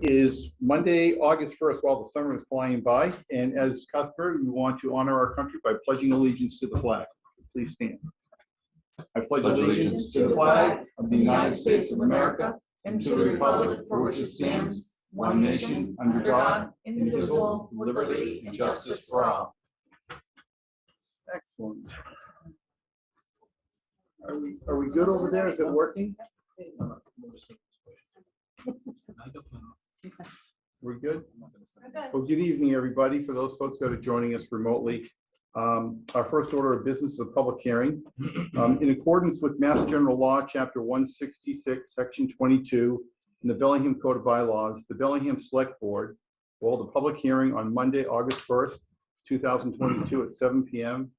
Is Monday, August 1st, while the summer is flying by, and as customary, we want to honor our country by pledging allegiance to the flag. Please stand. I pledge allegiance to the flag of the United States of America and to the republic for which it stands, one nation, under God, indivisible, with liberty and justice for all. Excellent. Are we good over there? Is it working? We're good? Well, good evening, everybody. For those folks that are joining us remotely, our first order of business is a public hearing. In accordance with Mass General Law, Chapter 166, Section 22, in the Bellingham Code of Bylaws, the Bellingham Select Board will hold a public hearing on Monday, August 1st, 2022 at 7 p.m.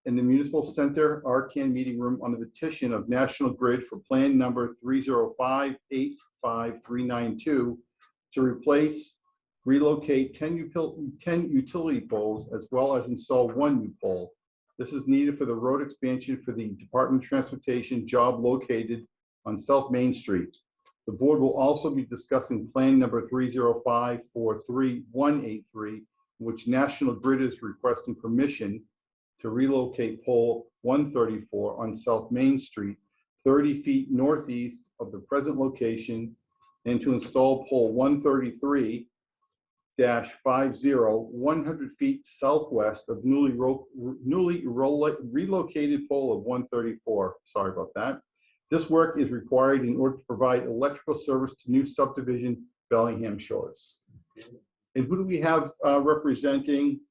in the Municipal Center Arcan Meeting Room on the petition of National Grid for Plan Number 305-85392 to replace, relocate 10 utility poles as well as install one new pole. This is needed for the road expansion for the Department of Transportation job located on South Main Street. The board will also be discussing Plan Number 305-43183, which National Grid is requesting permission to relocate pole 134 on South Main Street, 30 feet northeast of the present location, and to install pole 133-50, 100 feet southwest of newly relocated pole of 134. Sorry about that. This work is required in order to provide electrical service to new subdivision Bellingham Shores. And who do we have representing?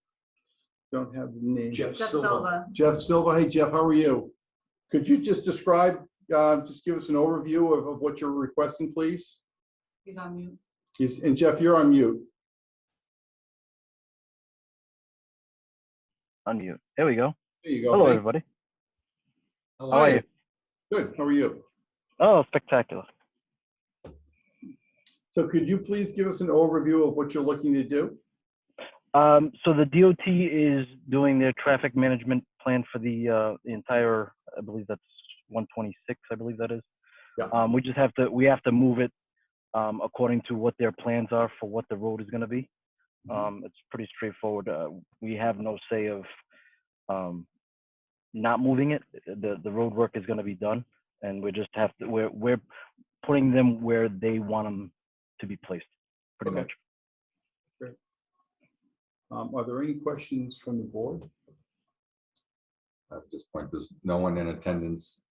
Don't have the name. Jeff Silva. Jeff Silva. Hey, Jeff, how are you? Could you just describe, just give us an overview of what you're requesting, please? He's on mute. And Jeff, you're on mute. Unmute. There we go. There you go. Hello, everybody. How are you? Good. How are you? Oh, spectacular. So could you please give us an overview of what you're looking to do? So the DOT is doing their traffic management plan for the entire, I believe that's 126, I believe that is. Yeah. We have to move it according to what their plans are for what the road is going to be. It's pretty straightforward. We have no say of not moving it. The road work is going to be done, and we're putting them where they want them to be placed, pretty much. Great. Are there any questions from the board? At this point, there's no one in attendance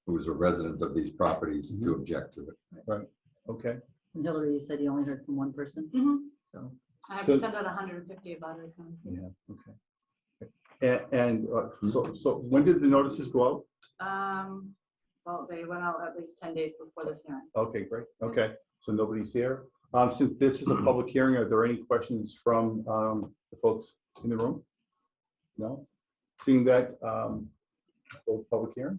who is a resident of these properties to object to it. Right. Okay. And Hillary, you said you only heard from one person, so. I have to send out 150 abutters. Yeah. Okay. And so when did the notices go Well, they went out at least 10 days before this hearing. out? Okay, great. Okay. So nobody's here. Since this is a public hearing, are there any questions from the folks in the room? No? Seeing that, public hearing?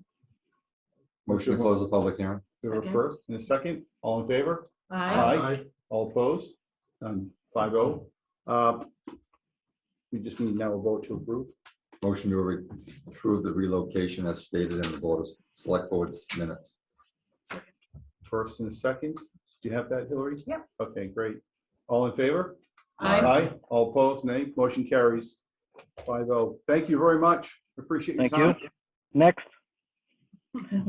Motion to close the public hearing. We have a first and a second. All in favor? Aye. All opposed? 5-0. We just need now a vote to approve. Motion to approve the relocation as stated in the Board of Select Board's minutes. First and a second. Do you have that, Hillary? Yep. Okay, great. All in favor? Aye. All opposed? Nay. Motion carries 5-0. Thank you very much. Appreciate your Thank time. you. Next.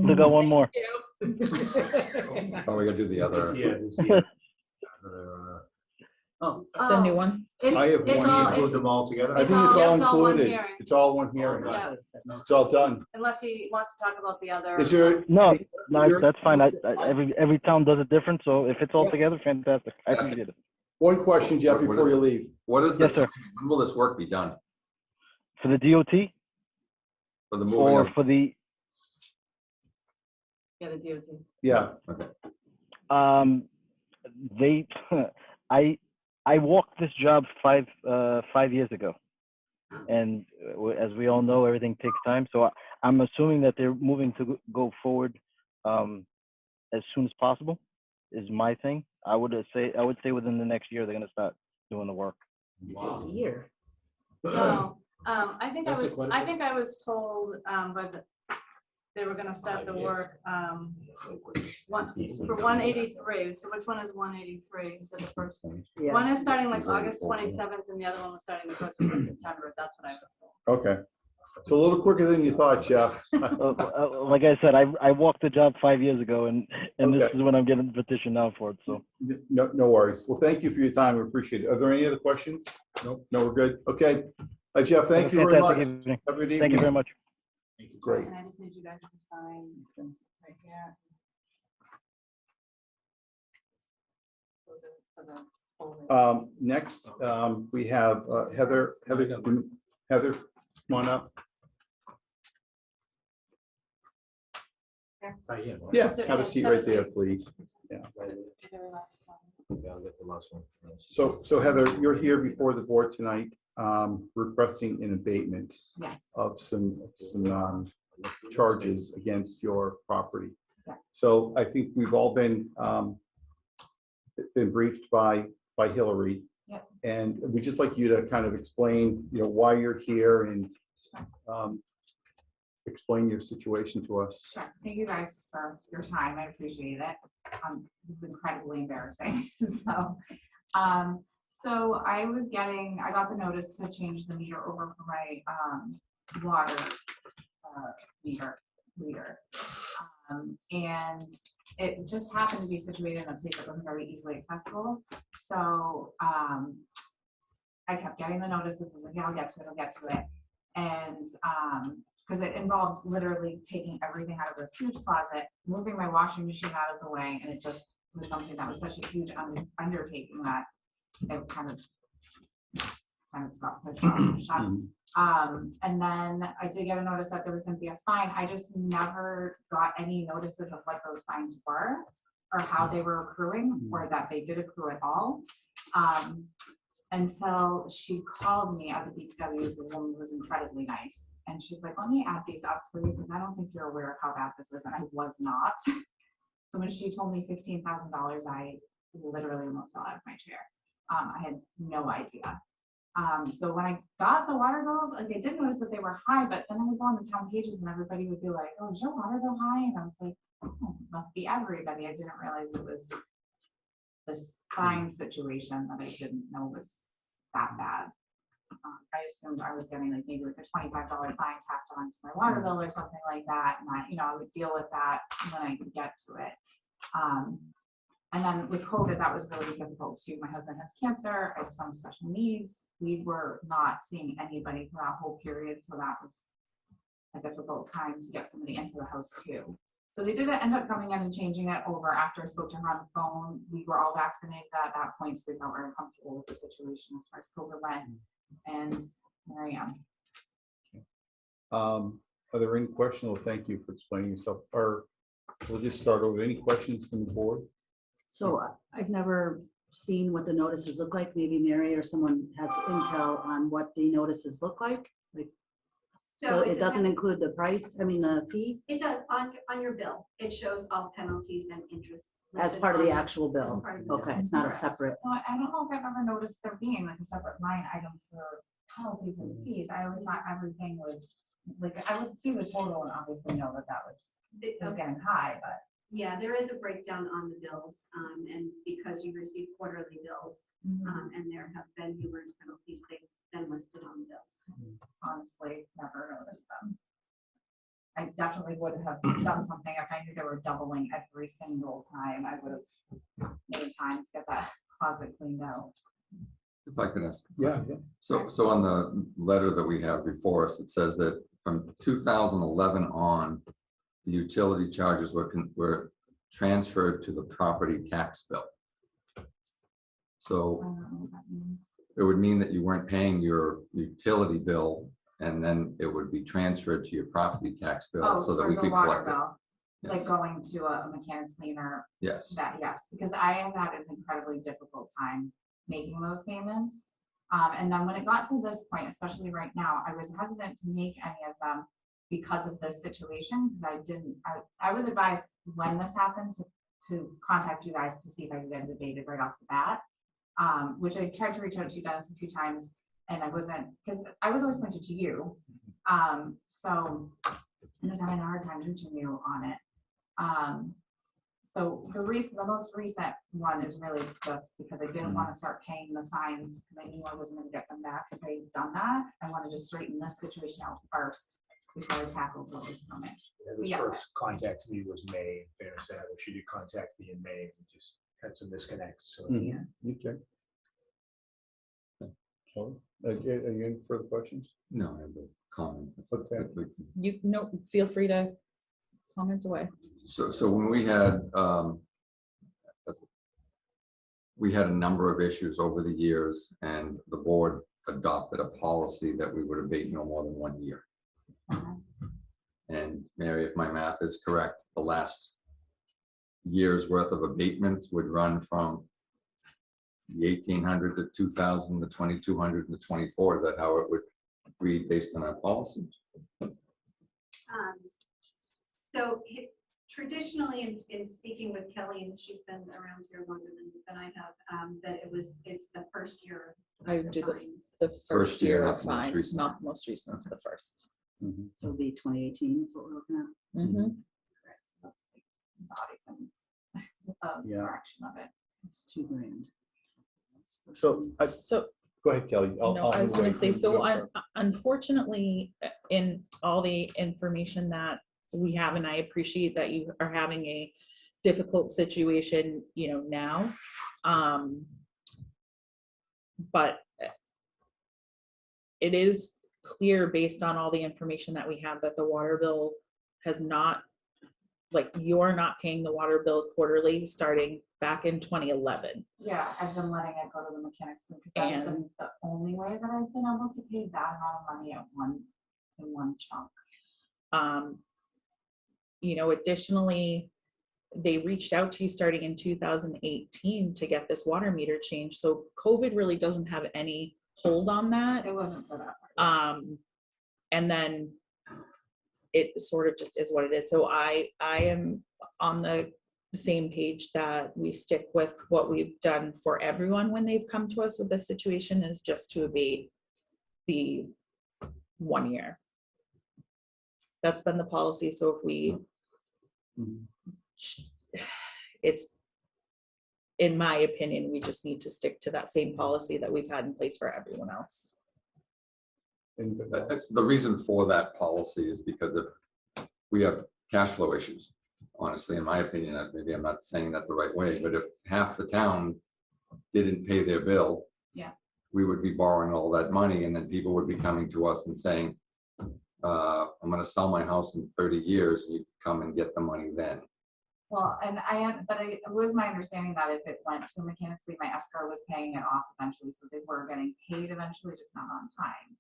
Still got one more. Oh, we gotta do the other. Oh, the new one? I have It's one. all- Include it's- them all together. I it's think all- it's all it's all one included. hearing. It's all one hearing. Yeah. It's all done. Unless he wants to talk about the other. Is there? No, is there- that's fine. Every town does it different, so if it's all together, fantastic. I appreciate it. One question, Jeff, What before is you it? leave. What is the Yes, sir. time? When will this work be done? For the DOT For the moving or of, for the Yeah, the DOT. Yeah. okay. they I walked this job 5 years ago, and as we all know, everything takes time. So I'm assuming that they're moving to go forward as soon as possible. Is my thing. I would say within the next year they're going to start doing the work. Wow. Year. No, I think I That's a was told by they were gonna start the work, for 183. So which one is 183? Is it the first? One is starting like August 27th and the other one was starting the first week of September. That's what I was told. Okay. So a little quicker than you thought, Jeff. Like I said, I walked the job 5 years ago, and this Okay. is when I'm getting the petition now for it. So No worries. Well, thank you for your time. We appreciate it. Are there any other questions? Nope. No, we're good. Okay. Jeff, thank you very fantastic much. evening. Have a good evening. Thank you very much. Great. And I just need you guys to sign right here. Those are for the folder. Next, we have Heather, come on up. Yeah, have a seat right there, please. So Heather, you're here before the board tonight, requesting an abatement Yes. of some charges against your property. Yeah. So I think we've all been briefed by Hillary. Yeah. And we'd just like you to kind of explain, why you're here and explain your situation to us. Sure. Thank you guys for your time. I appreciate it. This is incredibly embarrassing. So I got the notice to change the meter over for my water meter. And it just happened to be situated in a place that wasn't very easily accessible. So I kept getting the notices. I was like, yeah, I'll get to it. And because it involved literally taking everything out of this huge closet, moving my washing machine out of the way, and it just was something that was such a huge undertaking that it kind of got pushed off. And then I did get a notice that there was going to be a fine. I just never got any notices of what those fines were or how they were accruing or that they did accrue at all. Until she called me at the DPW. The woman was incredibly nice. And she's like, let me add these up for you because I don't think you're aware of how bad this is. And I was not. So when she told me $15,000, I literally almost fell out of my chair. I had no idea. So when I got the water bills, like I did notice that they were high, but then I would go on the town pages and everybody would be like, oh, is your water bill high? And I was like, oh, it must be everybody. I didn't realize it was this fine situation that I didn't know was that bad. I assumed I was getting like maybe like a $25 fine tacked onto my water bill or something like that. And I would deal with that when I could get to it. And then with COVID, that was really difficult too. My husband has cancer. I have some special needs. We were not seeing anybody for that whole period. So that was a difficult time to get somebody into the house too. So they did end up coming in and changing it over after I spoke to her on the phone. We were all vaccinated at that point, so we felt very comfortable with the situation as far as COVID went. And there I am. Are there any questions? Well, thank you for explaining yourself. Or we'll just start over. Any questions from the board? So I've never seen what the notices look like. Maybe Mary or someone has intel on what the notices look like. So it doesn't include the price, the fee? It does, on your bill, it shows all penalties and interest. As listed part of on the it. actual bill? As part of the Okay, bill. it's not a Correct. separate. So I don't know if I've ever noticed there being like a separate line item for policies and fees. I always thought everything was like, I would see the total and obviously know that The- was getting high, but. Yeah, there is a breakdown on the bills, and because you receive quarterly bills, and there have been numerous penalties, they've been listed on the bills. Honestly, never noticed them. I definitely would have done something if I knew they were doubling every single time. I would have made time to get that closet cleaned out. If I could ask. Yeah. So on the letter that we have before us, it says that from 2011 on, the utility charges were transferred to the property tax bill. I So don't know what that means. it would mean that you weren't paying your utility bill and then it would be transferred to your property tax bill so that for we the could water collect it. bill, like Yes. going to a mechanic's cleaner, Yes. that, yes, because I have had an incredibly difficult time making those payments. And then when it got to this point, especially right now, I was hesitant to make any of them because of this situation, because I was advised when this happened to contact you guys to see if I could get it abated right off the bat, which I tried to reach out to you guys a few times and I wasn't, because I was always pointed to you. So I'm just having a hard time reaching you on it. So the most recent one is really just because I didn't want to start paying the fines because I knew I wasn't going to get them back if I had done that. I wanted to straighten this situation out first before I tackled what was coming. His Yes. first contact to me was May. In fairness, to her, she did contact me in May. We just had some disconnects. So Mhm. Okay. So, any further questions? No, I have a comment. Okay. You know, feel free to comment away. So when we had a number of issues over the years, and the board adopted a policy that we would abate no more than 1 year. And Mary, if my math is correct, the last year's worth of abatements would run from the 1,800 to 2,000 to 2,200 to 24. Is that how it would read based on our policy? So traditionally, in speaking with Kelly, and she's been around here longer than I have, that it's the first year. I of would do fines. the first year not of the most fines, recent. not the most recent, it's the first. Mhm. So it'll be 2018 is what we're looking at. Mhm. That's not even a Yeah. fraction of it. It's $2,000. So, So, go ahead, Kelly. no, I was gonna say, so I. unfortunately, in all the information that we have, and I appreciate that you are having a difficult situation, you know, now. But it is clear based on all the information that we have that the water bill has not, like, you're not paying the water bill quarterly starting back in 2011. Yeah, I've been letting it go to the mechanics because that's been the only way that I've been able to pay that amount of money in one chunk. You know, additionally, they reached out to you starting in 2018 to get this water meter changed. So COVID really doesn't have any hold on that. It wasn't for that part. And then it sort of just is what it is. So I am on the same page that we stick with what we've done for everyone when they've come to us with this situation, is just to abate the 1 year. That's been the policy. So if we, it's, in my opinion, we just need to stick to that same policy that we've had in place for everyone else. The reason for that policy is because if we have cash flow issues, honestly, in my opinion, maybe I'm not saying that the right way, but if half the town didn't pay their bill, Yeah. we would be borrowing all that money, and then people would be coming to us and saying, I'm gonna sell my house in 30 years, and you come and get the money then. Well, and it was my understanding that if it went to mechanics, my escrow was paying it off eventually, so they were getting paid eventually, just not on time.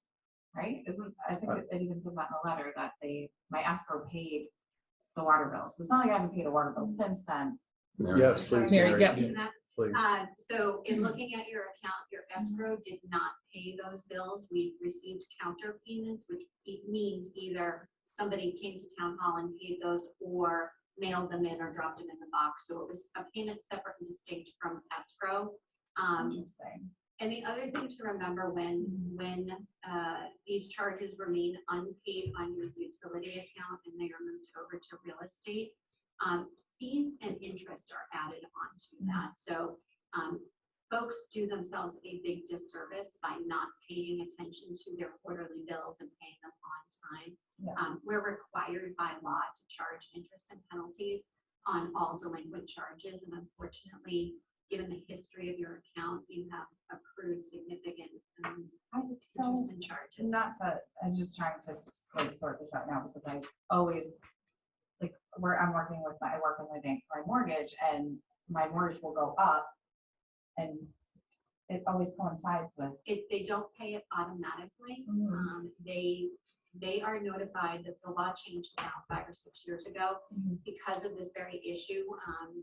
Right? I think it even said that in the letter that my escrow paid the water bills. It's not like I haven't paid a water bill since then. Mary? Yes, please. Mary, yep. To that, Please. So in looking at your account, your escrow did not pay those bills. We received counter payments, which means either somebody came to town hall and paid those or mailed them in or dropped them in the box. So it was a payment separate and distinct from escrow. Interesting. And the other thing to remember when these charges remain unpaid on your utility account and they are moved over to real estate, fees and interest are added onto that. So folks do themselves a big disservice by not paying attention to their quarterly bills and paying them on time. Yeah. We're required by law to charge interest and penalties on all delinquent charges, and unfortunately, given the history of your account, you have accrued significant interest and charges. I'm just trying to like sort this out now because I always I work with my bank for my mortgage, and my mortgage will go up, and it always coincides with. They don't pay it automatically. They are notified that the law changed now 5 or 6 years ago because of this very issue.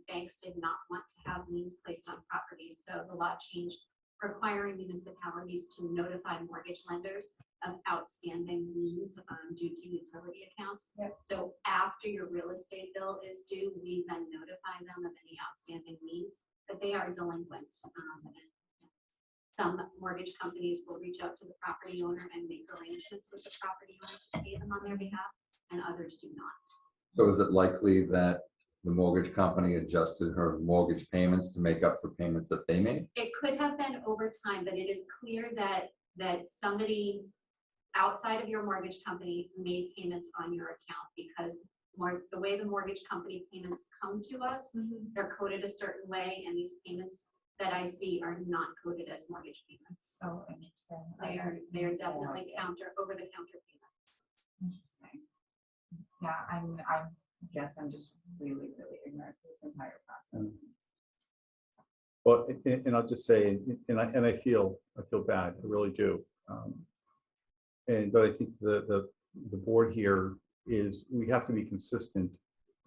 Banks did not want to have liens placed on properties, so the law changed, requiring municipalities to notify mortgage lenders of outstanding liens due to utility accounts. Yep. So after your real estate bill is due, we then notify them of any outstanding liens that they are delinquent. Some mortgage companies will reach out to the property owner and make arrangements with the property owner to pay them on their behalf. and others do not. So is it likely that the mortgage company adjusted her mortgage payments to make up for payments that they made? It could have been over time, but it is clear that somebody outside of your mortgage company made payments on your account, because the way the mortgage company payments come to us, they're coded a certain way, and these payments that I see are not coded as mortgage payments. So interesting. They are definitely over-the-counter payments. Interesting. Yeah, I guess I'm just really ignorant to this entire process. Well, and I'll just say, and I feel bad, I really do. But I think the board here is, we have to be consistent.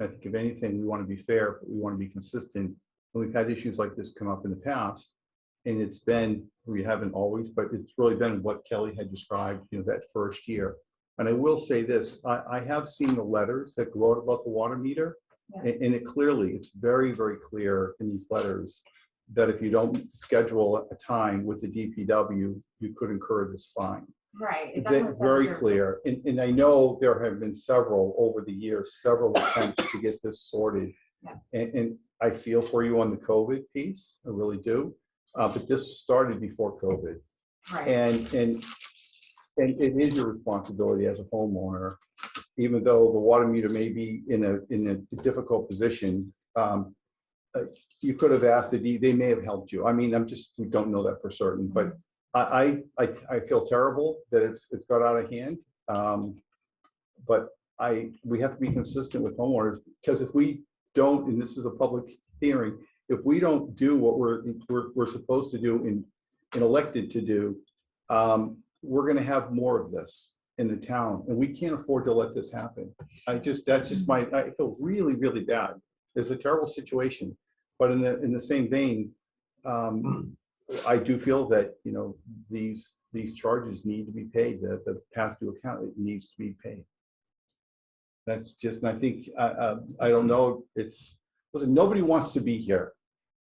I think if anything, we want to be fair, but we want to be consistent. And we've had issues like this come up in the past, and it's been, we haven't always, but it's really been what Kelly had described, that first year. And I will say this, I have seen the letters that go out about the water meter, and it's very, very clear in these letters that if you don't schedule a time with the DPW, you could incur this fine. Right. It It's definitely says very there's a- clear. And I know there have been several over the years, several attempts to get this sorted. Yeah. And I feel for you on the COVID piece, I really do. But this started before COVID. Right. And it is your responsibility as a homeowner, even though the water meter may be in a difficult position. You could have asked they may have helped you. I mean, we don't know that for certain, but I feel terrible that it's got out of hand. But we have to be consistent with homeowners, because if we don't, and this is a public hearing, if we don't do what we're supposed to do and elected to do, we're going to have more of this in the town, and we can't afford to let this happen. I feel really, really bad. It's a terrible situation, but in the same vein, I do feel that these charges need to be paid. The past due account, it needs to be paid. That's just, and I think I don't know. Listen, nobody wants to be here.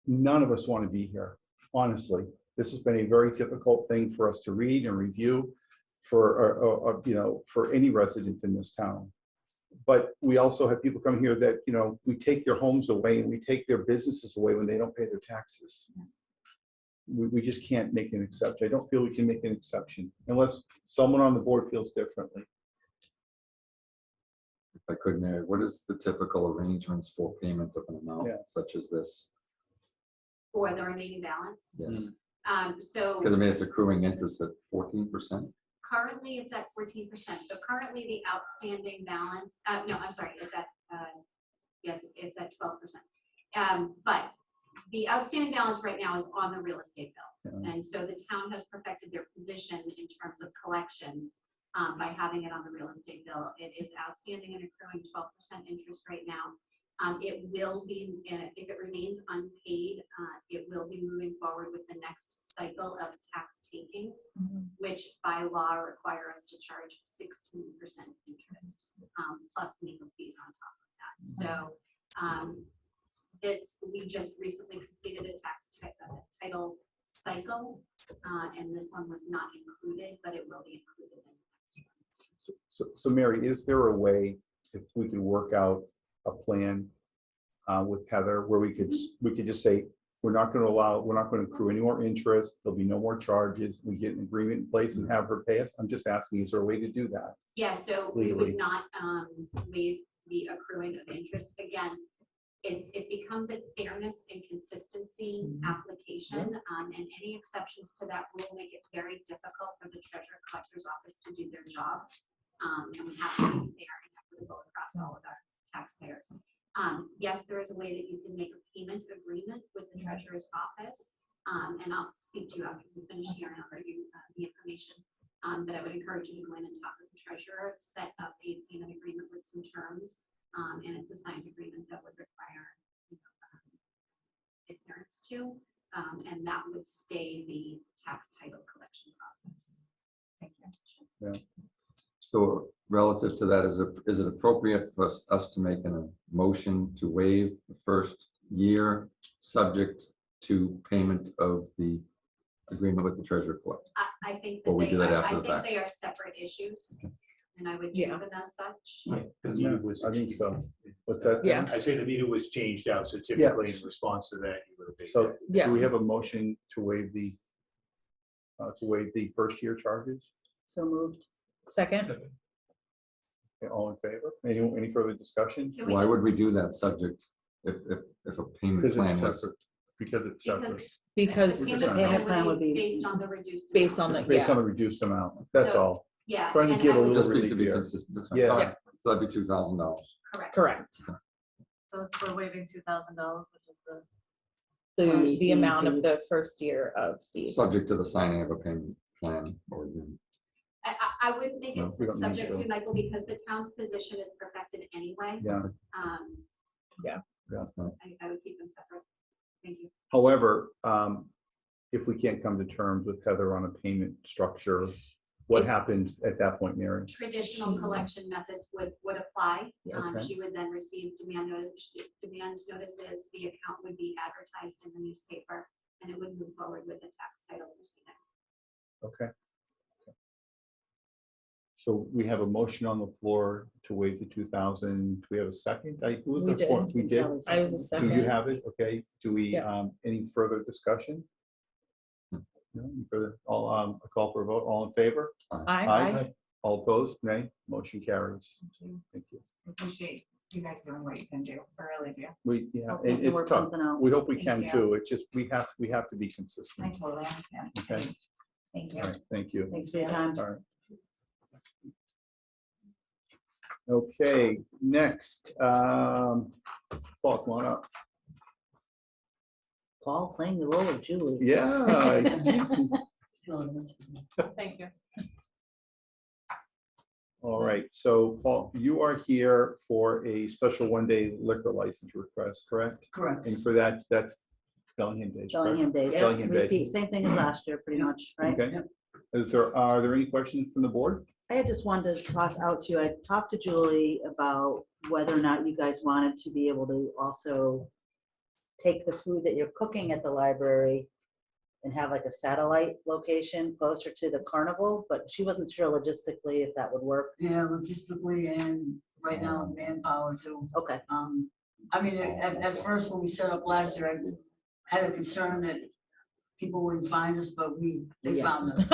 None of us want to be here, honestly. This has been a very difficult thing for us to read and review for any resident in this town. But we also have people come here that, we take their homes away and we take their businesses away when they don't pay their taxes. We just can't make an exception. I don't feel we can make an exception unless someone on the board feels differently. If I could, Mary, what is the typical arrangements for payment of an amount such as this? For the remaining balance. Yes. So Because I mean, it's accruing interest at 14%. currently it's at 14%. So currently the outstanding balance, no, I'm sorry, it's at, it's at 12%. But the outstanding balance right now is on the real estate bill. And so the town has perfected their position in terms of collections by having it on the real estate bill. It is outstanding and accruing 12% interest right now. It will be, if it remains unpaid, it will be moving forward with the next cycle of tax takings, which by law require us to charge 16% interest, plus legal fees on top of that. So we just recently completed a tax title cycle, and this one was not included, but it will be included in the next one. So Mary, is there a way if we could work out a plan with Heather where we could just say, we're not going to accrue any more interest, there'll be no more charges, we get an agreement in place and have her pay us? I'm just asking, is there a way to do that? Yeah, so we would not waive the accruing of interest. Again, it becomes a fairness and consistency application, and any exceptions to that rule make it very difficult for the treasurer collector's office to do their job. And we have to be fair and equitable across all of our taxpayers. Yes, there is a way that you can make a payment agreement with the treasurer's office, and I'll speak to you after we finish here and I'll give you the information. But I would encourage you to go in and talk with the treasurer, set up a payment agreement with some terms, and it's a signed agreement that would require adherence to, and that would stay the tax title collection process. Thank you. Yeah. So relative to that, is it appropriate for us to make a motion to waive the first year subject to payment of the agreement with the treasurer collector? I think Or we do that that after the fact? they are separate issues. and I would Yeah. treat them as such. The meter was- I think so. What's that? Yeah. I say the meter was changed out, so typically in response to that, you would have. So Yeah. do we have a motion to waive the first year charges? So moved. Second, Okay, all in favor? Any further discussion? Can we Why do- would we do that subject if a payment Because plan it's was? separate. Because it's Because separate. because the Which is payment fine. plan Plan would would be be- based on the reduced. based on amount. the, Based on yeah, the reduced amount. That's So- all. Yeah. Trying to and get I a would- little Just relief to be here. consistent. that's fine. Yeah. Fine. So that'd be $2,000. correct. So it's for waiving $2,000, which is the, The 2018 amount of the fees. first year of fees. Subject to the signing of a payment plan or agreement. I wouldn't make No, it we don't need subject to. to, Michael, because the town's position is perfected anyway. Yeah. Yeah. I would keep them separate. Thank you. However, if we can't come to terms with Heather on a payment structure, what happens at that point, Mary? Traditional collection methods would apply. Okay. She would then receive demand notices. The account would be advertised in the newspaper, and it would move forward with the tax title proceeding. Okay. So we have a motion on the floor to waive the 2,000. Do we have a second? Who was We the fourth? did. We did. I was a Do you second. have it? Okay. Do we, Yeah. any further discussion? No, any further, all, a call for a vote. All in favor? I, All opposed? Nay. Motion carries. Thank you. Appreciate you guys doing what you can do. I really do. Yeah, Hopefully we can it's work tough. something out. We hope we Thank can you. too. It's just, we have to be I consistent. totally understand. Okay. Thank you. All right, thank you. Thanks for your time. All right. Okay, next, Paul, come on up. Paul playing the role of Julie. Yeah. thank you. All right, so Paul, you are here for a special one-day liquor license request, correct? Correct. And for that, that's Bellingham Days. correct? Bellingham Days. Yes. Bellingham Days. Repeat, same thing as last year, pretty much, right? Okay. Are there any questions from the board? I had just wanted to toss out to you, I talked to Julie about whether or not you guys wanted to be able to also take the food that you're cooking at the library and have like a satellite location closer to the carnival, but she wasn't sure logistically if that would work. Yeah, logistically and right now manpower too. Okay, I mean, at first when we set up last year, I had a concern that people wouldn't find us, but they Yeah. found us.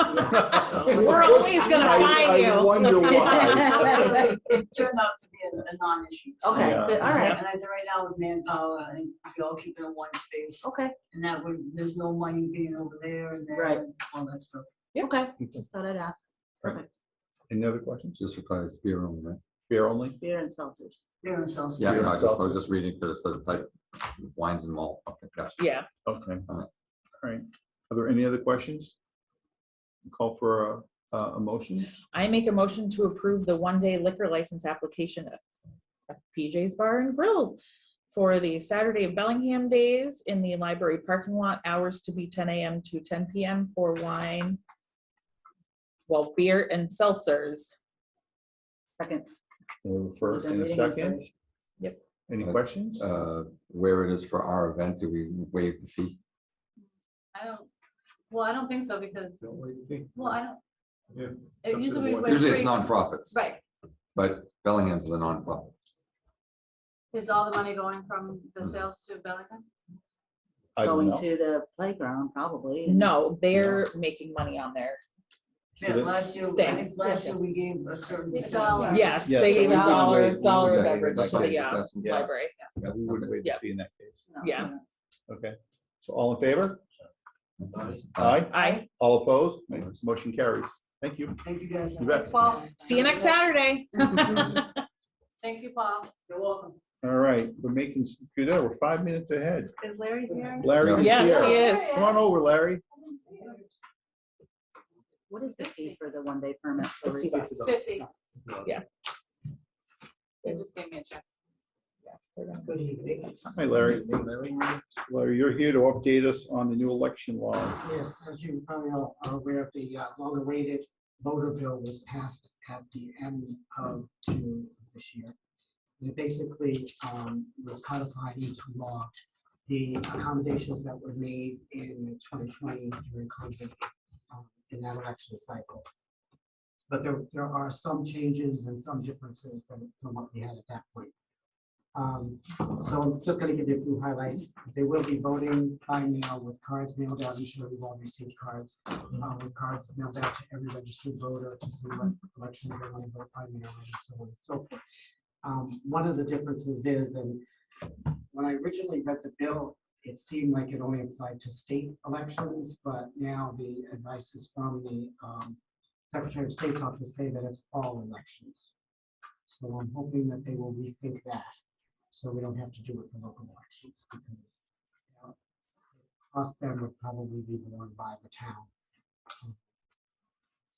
we're always gonna find I you. wonder why. It turned out to be a non-issue. so- okay, Yeah. good, all right, And I think right now with manpower, I think we all keep it in one space. okay, And that way, there's no money being over there and Right. then all that stuff. okay, just thought I'd ask. Right. Perfect, Any other questions? Just for clarity, it's beer only, right? Beer only? beer and seltzers. They're in South. Yeah, Beer no, and I was seltzer. just reading because it says type wines and malt. Okay, gotcha. Yeah, Okay. All All right. Are there any other questions? Call for a motion? I make a motion to approve the one-day liquor license application at PJ's Bar and Grill for the Saturday of Bellingham Days in the library parking lot, hours to be 10 a.m. to 10 p.m. for wine, beer and seltzers. Second, We have a First and a Reading and second. second. Yep. Any questions? Where it is for our event, do we waive the fee? I don't think so because, well, I don't. Yeah. It usually. we Usually it's free- nonprofits, Right, but Bellingham's the nonprofit. is all the money going from the sales to Bellingham? it's I don't going know. to the playground probably. No, they're making money on there. Yeah, last year, I think Thanks. last year we gave a certain Big percentage. dollar. Yes, Yeah, they so gave we a wouldn't dollar waive- we dollar wouldn't beverage waive to the that. Yeah. library. Yeah, we wouldn't waive the Yep. fee in that case. No, Yeah. no. Okay. So all in favor? Aye. Aye. All opposed? Motion carries. Thank you. Thank you guys. You bet. Paul. See you next Saturday. Thank you, Paul. You're welcome. All right, we're making good. We're 5 minutes ahead. Is Larry here? Larry is Yes, here. he is. Come on over, Larry. What is the fee for the one-day permit? $50. 50. Yeah. They just gave me a check. Good evening. Hi, Larry. Larry, you're here to update us on the new election law. Yes, as you probably all are aware, the long-awaited voter bill was passed at the end of June this year. It basically was codified into law the accommodations that were made in 2020 during COVID in that election cycle. But there are some changes and some differences from what we had at that point. So I'm just gonna give you a few highlights. They will be voting by mail with cards mailed out. I'm sure we've all received cards, with cards mailed out to every registered voter to see what elections they want to vote by mail and so on and so forth. One of the differences is, and when I originally read the bill, it seemed like it only applied to state elections, but now the advice is from the Secretary of State's office say that it's all elections. So I'm hoping that they will rethink that, so we don't have to do it for local elections, because cost them would probably be borne by the town.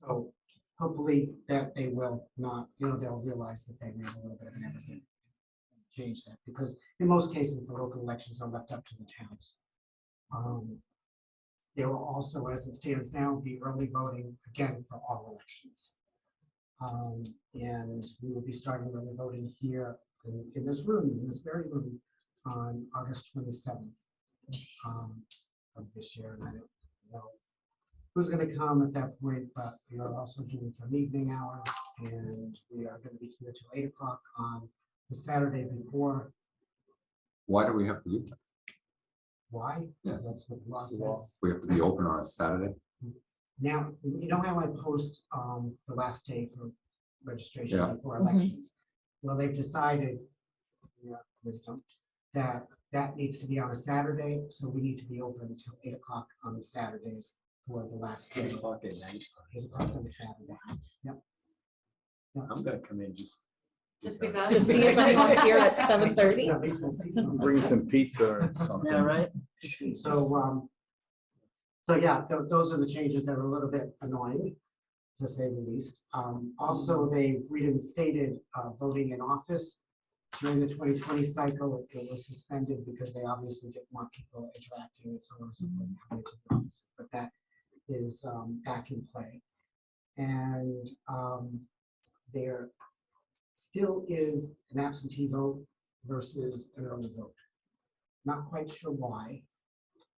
So hopefully that they will not, they'll realize that they made a little bit of an effort to change that, because in most cases, the local elections are left up to the towns. There will also, as it stands now, be early voting again for all elections. And we will be starting early voting here in this room, in this very room, on August 27th of this year. And I don't know who's going to come at that point, but we are also doing some evening hours, and we are going to be here till 8 o'clock on the Saturday before. Why do we have to do that? Why? Yeah. Because that's what the law says. We have to be open on a Saturday? Now, you know how I post the last day for registration Yeah. before elections? Well, they've decided, wisdom, that needs to be on a Saturday, so we need to be open until 8 o'clock on the Saturdays for the last day. 8 o'clock at night. 8 o'clock on the Saturday. Yep. I'm gonna come in just. because. To see if anyone's here at 7:30. Yeah, at least we'll see some. Bring some pizza or something. Yeah, right. So yeah, those are the changes that are a little bit annoying, to say the least. Also, they've reinstated voting in office during the 2020 cycle. It was suspended because they obviously didn't want people interacting and so on and so forth coming to the office. But that is back in play. And there still is an absentee vote versus an early vote. Not quite sure why,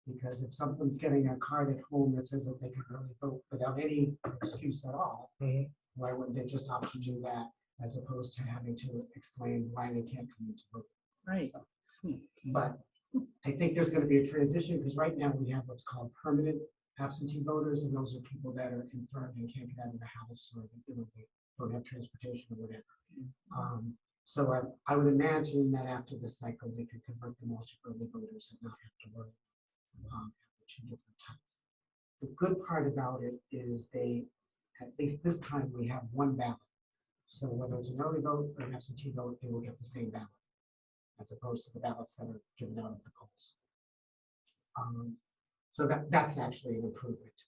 because if someone's getting a card at home that says that they can early vote without any excuse at all, why wouldn't they just opt to do that, as opposed to having to explain why they can't come in to vote? Right. So, but I think there's going to be a transition, because right now we have what's called permanent absentee voters, and those are people that are infirm and can't get out of the house, or they don't have transportation or whatever. So I would imagine that after this cycle, they could convert them all to early voters and not have to worry two different types. The good part about it is at least this time, we have one ballot. So whether it's an early vote or an absentee vote, they will get the same ballot, as opposed to the ballots that are given out at the polls. So that's actually an improvement.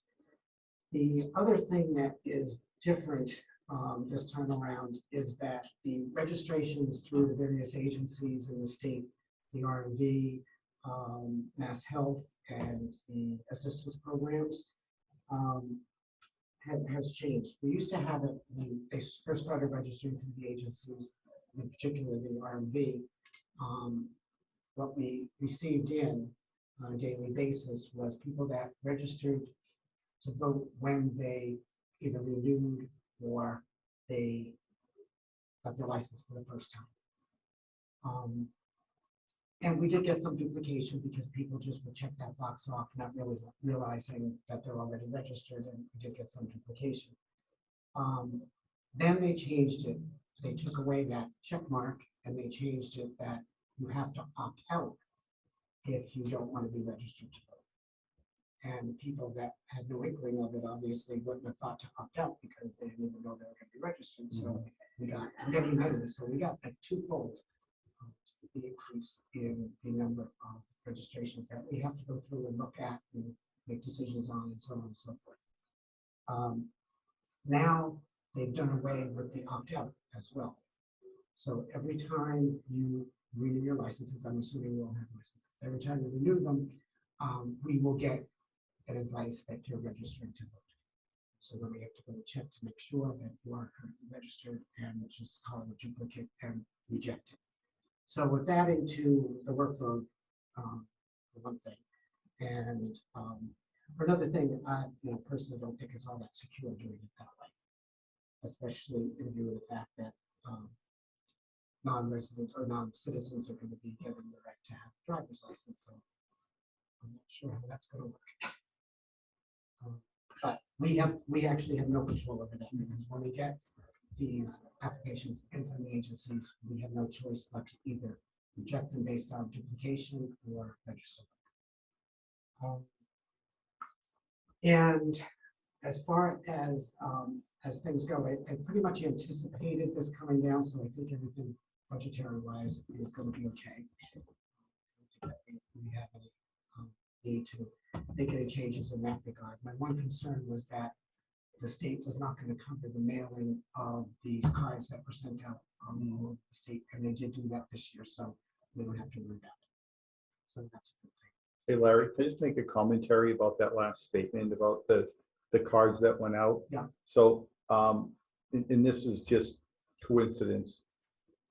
The other thing that is different this time around is that the registrations through the various agencies in the state, the R&D, Mass Health, and the assistance programs has changed. We used to have it when they first started registering through the agencies, in particular the R&D. What we received in on a daily basis was people that registered to vote when they either renewed or they got their license for the first time. And we did get some duplication, because people just would check that box off, not really realizing that they're already registered, and we did get some duplication. Then they changed it. They took away that check mark, and they changed it that you have to opt out if you don't want to be registered to vote. And people that had no inkling of it obviously wouldn't have thought to opt out, because they didn't even know they were going to be registered. So we got many. So we got like twofold the increase in the number of registrations that we have to go through and look at and make decisions on, and so on and so forth. Now they've done away with the opt-out as well. So every time you renew your licenses, I'm assuming you all have licenses, every time you renew them, we will get an advice that you're registered to vote. So then we have to go and check to make sure that you are currently registered, and just call it a duplicate and reject it. So it's adding to the workload, for one thing. And for another thing, I personally don't think it's all that secure doing it that way. especially in view of the fact that non-residents or non-citizens are going to be given the right to have a driver's license. So I'm not sure how that's going to work. But we actually have no control over that, because when we get these applications in from the agencies, we have no choice but to either reject them based on duplication or register. And as far as things go, I pretty much anticipated this coming down, so I think everything budgetary wise is going to be okay. I don't think that we have any need to make any changes in that regard. My one concern was that the state was not going to cover the mailing of these cards that were sent out on the state, and they did do that this year, so we don't have to worry about it. So that's a good thing. Hey, Larry, can I just make a commentary about that last statement about the cards that went out? Yeah. So, and this is just coincidence.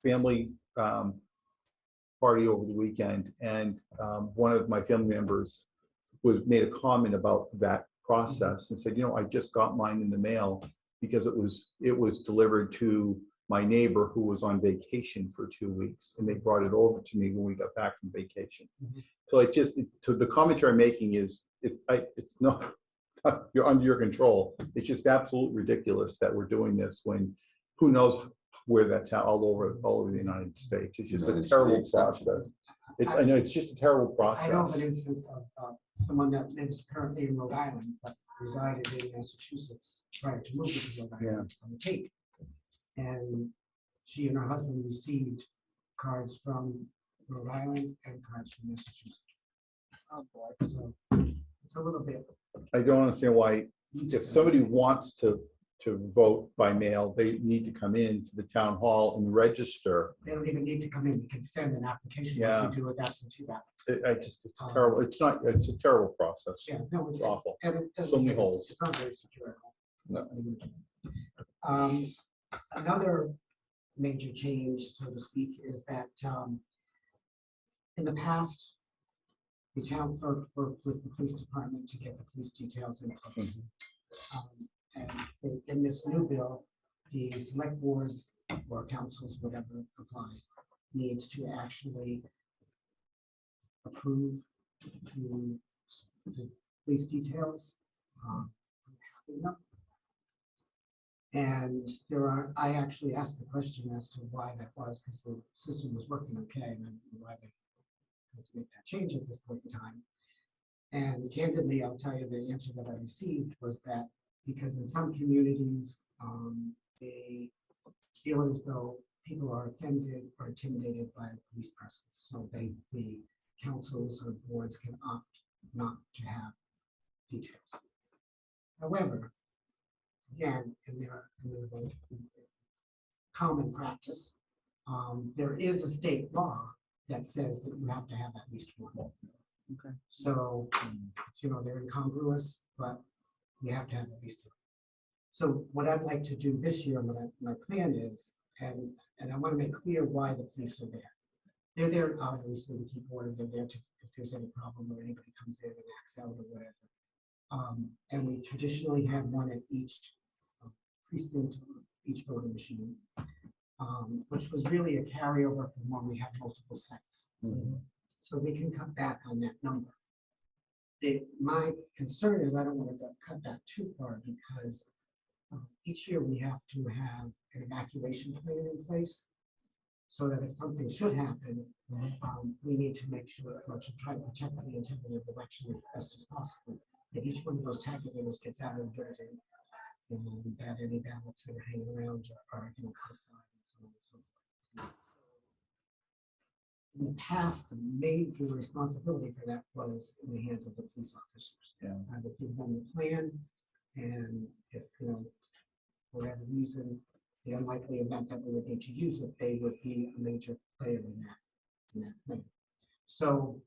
Family party over the weekend, and one of my family members made a comment about that process and said, you know, I just got mine in the mail because it was delivered to my neighbor who was on vacation for 2 weeks, and they brought it over to me when we got back from vacation. So the commentary I'm making is it's not you're under your control. It's just absolutely ridiculous that we're doing this when who knows where that's all over the United States. It's just a terrible process. I know it's just a terrible process. I know of an instance of someone that lives currently in Rhode Island but resided in Massachusetts prior to moving to Rhode Island on the Cape. And she and her husband received cards from Rhode Island and cards from Massachusetts. Oh boy, so it's a little bit. I don't understand why, if somebody wants to vote by mail, they need to come in to the town hall and register. They don't even need to come in. You can send an application like you do with absentee ballots. It's terrible. It's a terrible process. Yeah, no, It's awful. And it doesn't So many say holes. It's not very secure at all. No. Another major change, so to speak, is that in the past, the town clerk worked with the police department to get the police details in place. And in this new bill, the select boards or councils, whatever applies, needs to actually approve the police details. And I actually asked the question as to why that was, because the system was working okay, and then why they had to make that change at this point in time. And candidly, I'll tell you the answer that I received was that because in some communities, they feel as though people are offended or intimidated by a police presence. So the councils or boards can opt not to have details. However, again, in their common practice, there is a state law that says that you have to have at least one. Okay. So, they're incongruous, but you have to have at least one. So what I'd like to do this year, my plan is, and I want to make clear why the police are there. They're there obviously to keep order. They're there to, if there's any problem or anybody comes in and acts out or whatever. And we traditionally had one at each precinct, each voting machine, which was really a carryover from when we had multiple sites. So we can cut back on that number. My concern is I don't want to cut back too far, because each year we have to have an evacuation plan in place so that if something should happen, we need to make sure, or to try to protect the integrity of the election as best as possible, that each one of those tabulators gets out of the building, and that any ballots that are hanging around are outside, and so on and so forth. In the past, the major responsibility for that was in the hands of the police officers. I would give them the plan, and if, for whatever reason, the unlikely event that we would need to use it, they would be a major player in that thing. So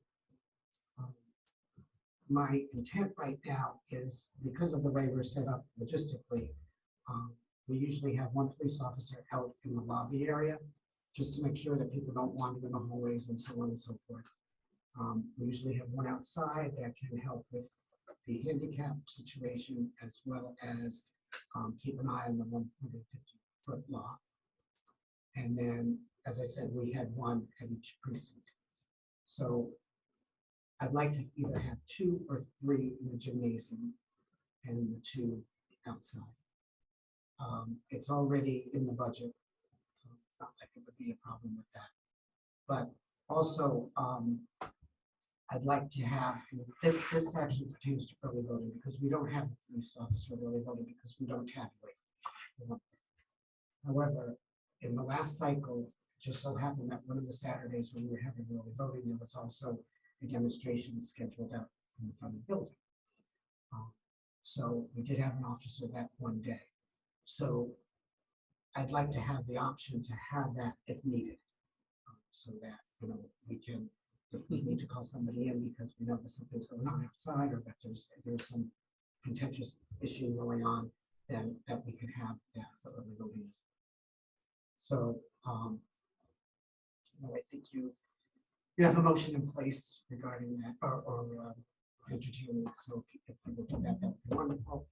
my intent right now is, because of the way we're set up logistically, we usually have one police officer out in the lobby area, just to make sure that people don't wander in the hallways and so on and so forth. We usually have one outside that can help with the handicap situation, as well as keep an eye on the 150-foot law. And then, as I said, we had one at each precinct. So I'd like to either have 2 or 3 in the gymnasium and the 2 outside. It's already in the budget. So it's not like it would be a problem with that. But also, I'd like to have, this actually pertains to early voting, because we don't have a police officer early voting because we don't tabulate. However, in the last cycle, it just so happened that one of the Saturdays when we were having early voting, there was also a demonstration scheduled out in the front of the building. So we did have an officer that one day. So I'd like to have the option to have that if needed, so that, you know, we can, if we need to call somebody in because we know that something's going on outside, or that there's some contentious issue going on, then that we can have that for early voting. So, I think you have a motion in place regarding that, or entertaining. So if you would do that, that would be wonderful.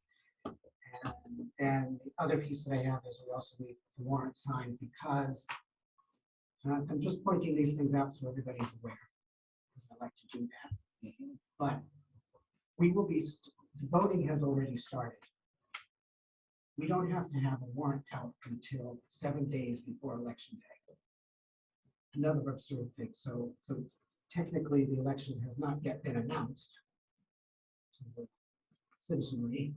And the other piece that I have is we also need the warrant signed, because I'm just pointing these things out so everybody's aware, because I like to do that. But we will be, the voting has already started. We don't have to have a warrant out until 7 days before election day. Another absurd thing. So technically, the election has not yet been announced to the citizenry,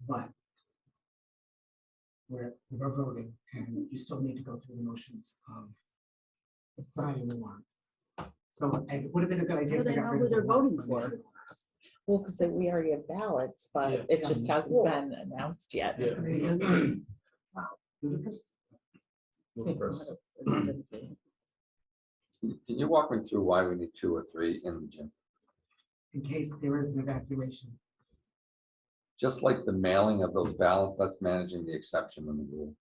but we're voting, and you still need to go through the motions of signing the warrant. So it would have been a good idea. How do they know who they're voting for? Well, because we already have ballots, but it just hasn't been announced yet. Yeah. I mean, isn't it- Ludicrous. Can you walk me through why we need 2 or 3 in the gym? in case there is an evacuation. Just like the mailing of those ballots, that's managing the exception in the rule.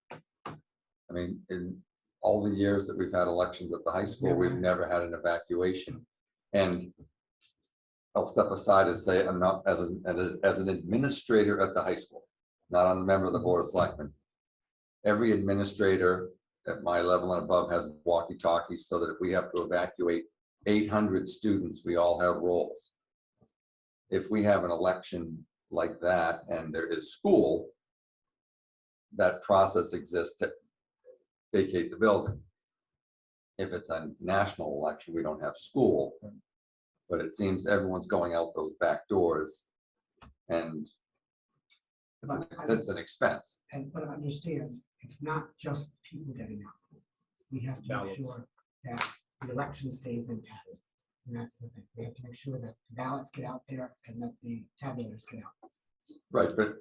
I mean, in all the years that we've had elections at the high school, we've never had an evacuation. And I'll step aside and say, I'm not, as an administrator at the high school, not on the member of the Board of Selectmen. Every administrator at my level and above has walkie-talkies, so that if we have to evacuate 800 students, we all have roles. If we have an election like that and there is school, that process exists to vacate the building. If it's a national election, we don't have school, but it seems everyone's going out those back doors, and it's an expense. But understand, it's not just people getting out. We have to make sure that the election stays intact. And that's the thing. We have to make sure that the ballots get out there and that the tabulators get out. Right, but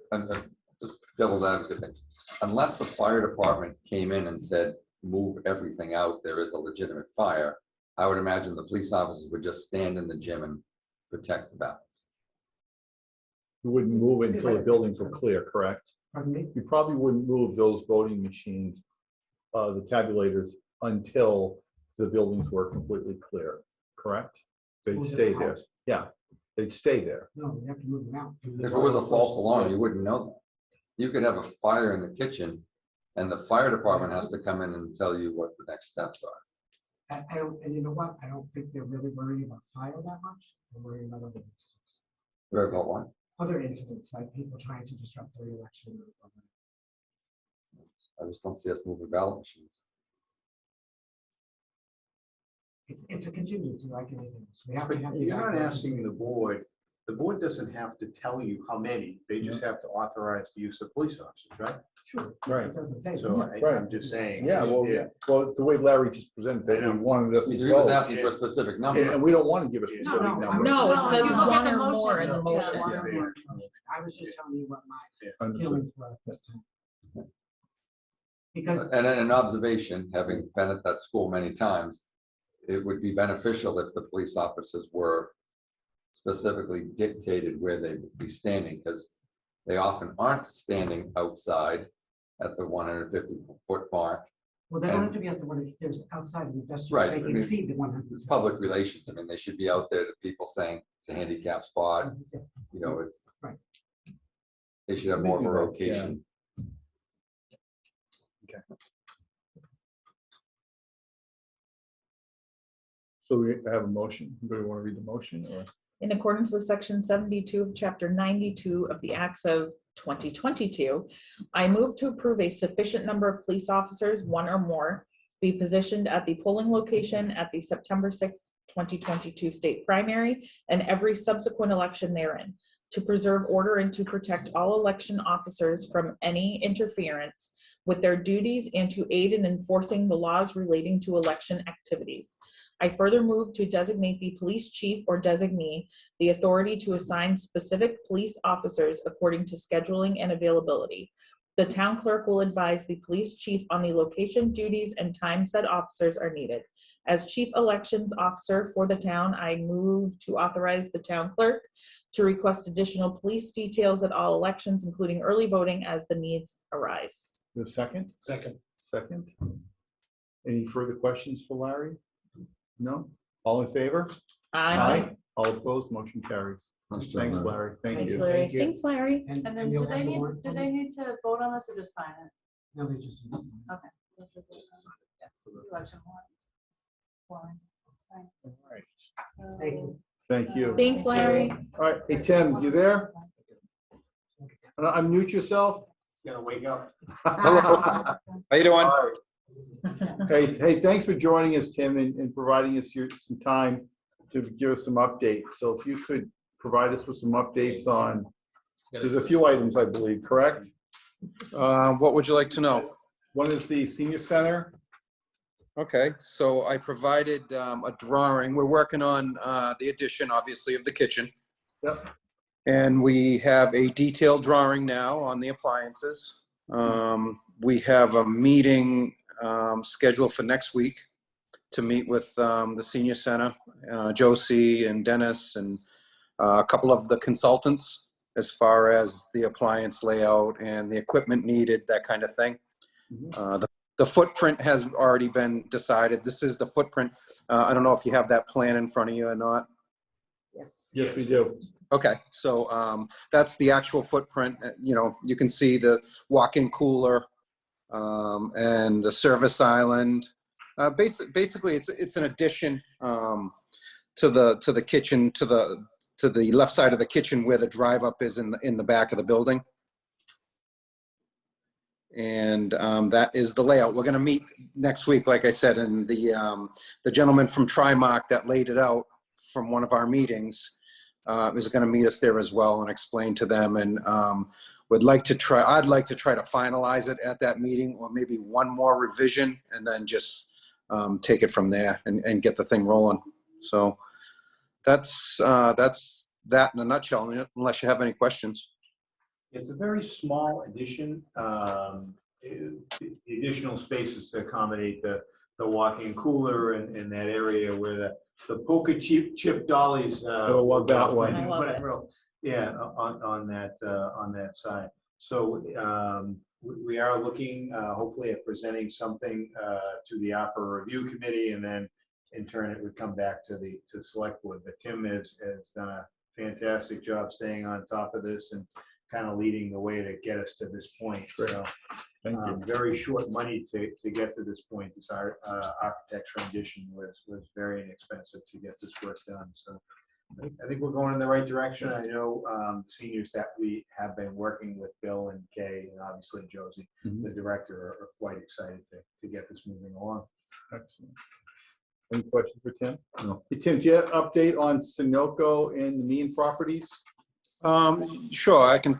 just devil's advocate thing. Unless the fire department came in and said, move everything out, there is a legitimate fire, I would imagine the police officers would just stand in the gym and protect the ballots. You wouldn't move until the buildings were clear, correct? Pardon me? You probably wouldn't move those voting machines, the tabulators, until the buildings were completely clear, correct? They'd Move them stay there. out. Yeah, they'd stay there. No, we have to move them out. If it was a false alarm, you wouldn't know that. You could have a fire in the kitchen and the fire department has to come in and tell you what the next steps are. I don't, and you know what? I don't think they're really worried about fire that much. They're worried about other incidents. Very about one. Other incidents, like people trying to disrupt the election. I just don't see us moving ballot machines. It's a contingency like anything else. We have But to have. the you're not evacuation. asking the board doesn't have to tell you how many, they just have to authorize the use of police officers, right? Sure. Right. It doesn't say. So that. I'm just saying. Yeah, well, well, the way Larry just presented that, he wanted us to He was vote. asking for a specific number. And we don't want to give a No, specific no, number. No, it says you look at one the or more in the motion, Yeah, motion. one or Yeah. more. I was just telling you what my Understood. feelings were at this time. Because, And an observation, having been at that school many times, it would be beneficial if the police officers were specifically dictated where they would be standing, because they often aren't standing outside at the 150-foot mark. well, they don't have to be at the one, there's outside of the vestibule, Right, they I can mean, see the 100. It's public relations. I mean, they should be out there to people saying it's a handicap spot, you know, it's. Right. They should have more of a Maybe that, rotation. So we have a motion. Anybody want to read the motion or? In accordance with section 72 of chapter 92 of the Acts of 2022, I move to approve a sufficient number of police officers, one or more, be positioned at the polling location at the September 6th, 2022 state primary and every subsequent election therein, to preserve order and to protect all election officers from any interference with their duties and to aid in enforcing the laws relating to election activities. I further move to designate the police chief or designee the authority to assign specific police officers according to scheduling and availability. The town clerk will advise the police chief on the location, duties, and time said officers are needed. As chief elections officer for the town, I move to authorize the town clerk to request additional police details at all elections, including early voting, as the needs arise. The second? Second. Second. Any further questions for Larry? No? All in favor? Aye. All opposed, motion carries. Thanks, Thanks, John. Larry. Thank Thanks, you. Larry. Thank you. Thanks, Larry. And then you'll do they have the need, warrant do for they me? need to vote on this or just sign it? No, they just. Just the election warrant. Sign. All right. Thank you. Thank you. Thanks, Larry. All right, hey, Tim, you there? Unmute yourself. Gotta wake up. How you doing? All right. Hey, thanks for joining us, Tim, and providing us some time to give us some updates. So if you could provide us with some updates on, there's a few items, I believe, correct? What would you like to know? One is the senior center. Okay, so I provided a drawing. We're working on the addition, obviously, of the kitchen. Yep. And we have a detailed drawing now on the appliances. We have a meeting scheduled for next week to meet with the senior center, Josie and Dennis, and a couple of the consultants as far as the appliance layout and the equipment needed, that kind of thing. The footprint has already been decided. This is the footprint. I don't know if you have that plan in front of you or not. Yes, we do. Okay, so that's the actual footprint. You know, you can see the walk-in cooler and the service island. Basically, it's an addition to the kitchen, to the left side of the kitchen where the drive-up is in the back of the building. And that is the layout. We're going to meet next week, like I said, and the gentleman from Trimark that laid it out from one of our meetings is going to meet us there as well and explain to them. And I'd like to try to finalize it at that meeting, or maybe one more revision, and then just take it from there and get the thing rolling. So that's that in a nutshell, unless you have any questions. It's a very small addition. The additional spaces to accommodate the walk-in cooler and that area where the poker chip dollies. I love that one. I love it. Yeah, on that side. So we are looking hopefully at presenting something to the opera review committee, and then in turn it would come back to the select board. But Tim has done a fantastic job staying on top of this and kind of leading the way to get us to this point. So, Thank you. very short money to get to this point. This architecture addition was very inexpensive to get this work done. So I think we're going in the right direction. I know seniors that we have been working with, Bill and Kay, and obviously Josie, the director, are quite excited to get this moving along. Excellent. Any questions for Tim? No. Hey, Tim, do you have an update on Sunoco and the Mean properties? Sure, I can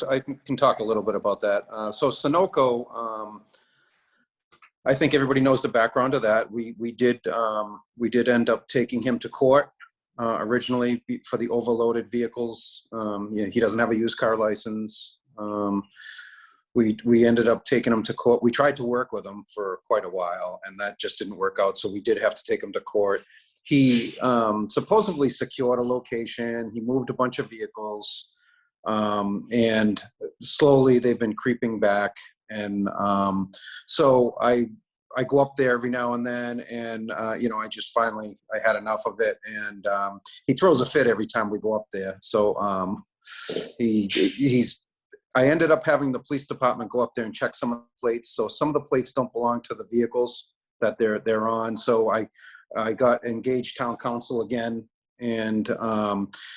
talk a little bit about that. So Sunoco, I think everybody knows the background of that. We did end up taking him to court originally for the overloaded vehicles. He doesn't have a used car license. We ended up taking him to court. We tried to work with him for quite a while, and that just didn't work out. So we did have to take him to court. He supposedly secured a location. He moved a bunch of vehicles. And slowly they've been creeping back. And so I go up there every now and then, and I just finally, I had enough of it. And he throws a fit every time we go up there. So he's I ended up having the police department go up there and check some of the plates. So some of the plates don't belong to the vehicles that they're on. So I got engaged town council again, and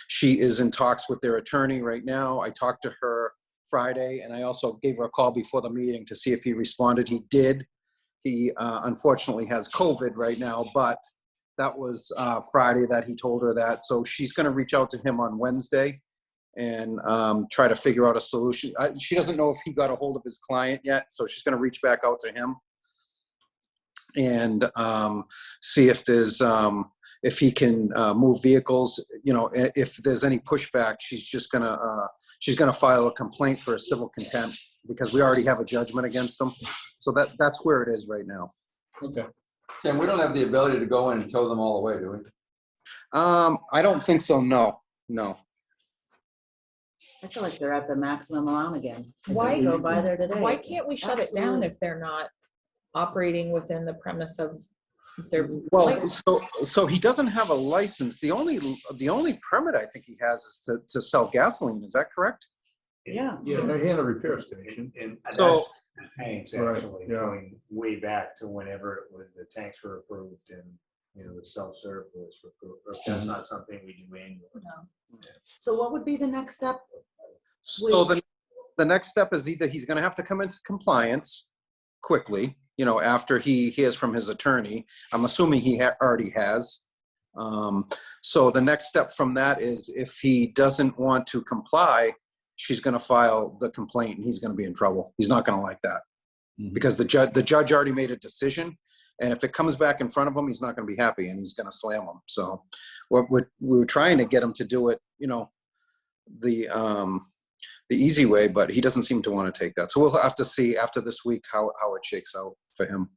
she is in talks with their attorney right now. I talked to her Friday, and I also gave her a call before the meeting to see if he responded. He did. He unfortunately has COVID right now, but that was Friday that he told her that. So she's going to reach out to him on Wednesday and try to figure out a solution. She doesn't know if he got a hold of his client yet, so she's going to reach back out to him and see if there's if he can move vehicles. You know, if there's any pushback, she's gonna file a complaint for a civil contempt because we already have a judgment against him. So that's where it is right now. Okay. Tim, we don't have the ability to go in and tow them all away, do we? I don't think so. No. I feel like they're at the maximum amount again. I Why- just drove by there today. Why It's can't we shut it down absolutely- if they're not operating within the premise of their? Well, so he doesn't have a license. The only permit I think he has is to sell gasoline. Is that correct? Yeah. Yeah, and a repair station. And So- that's the tanks Right, actually, yeah. going way back to whenever it was, the tanks were approved and, you know, the self-serve was approved. That's not something we do manually. So what would be the next step? So the next step is either he's going to have to come into compliance quickly, you know, after he hears from his attorney. I'm assuming he already has. So the next step from that is if he doesn't want to comply, she's going to file the complaint and he's going to be in trouble. He's not going to like that because the judge already made a decision. And if it comes back in front of him, he's not going to be happy and he's going to slam him. So we were trying to get him to do it, you know, the easy way, but he doesn't seem to want to take that. So we'll have to see after this week how it shakes out for him.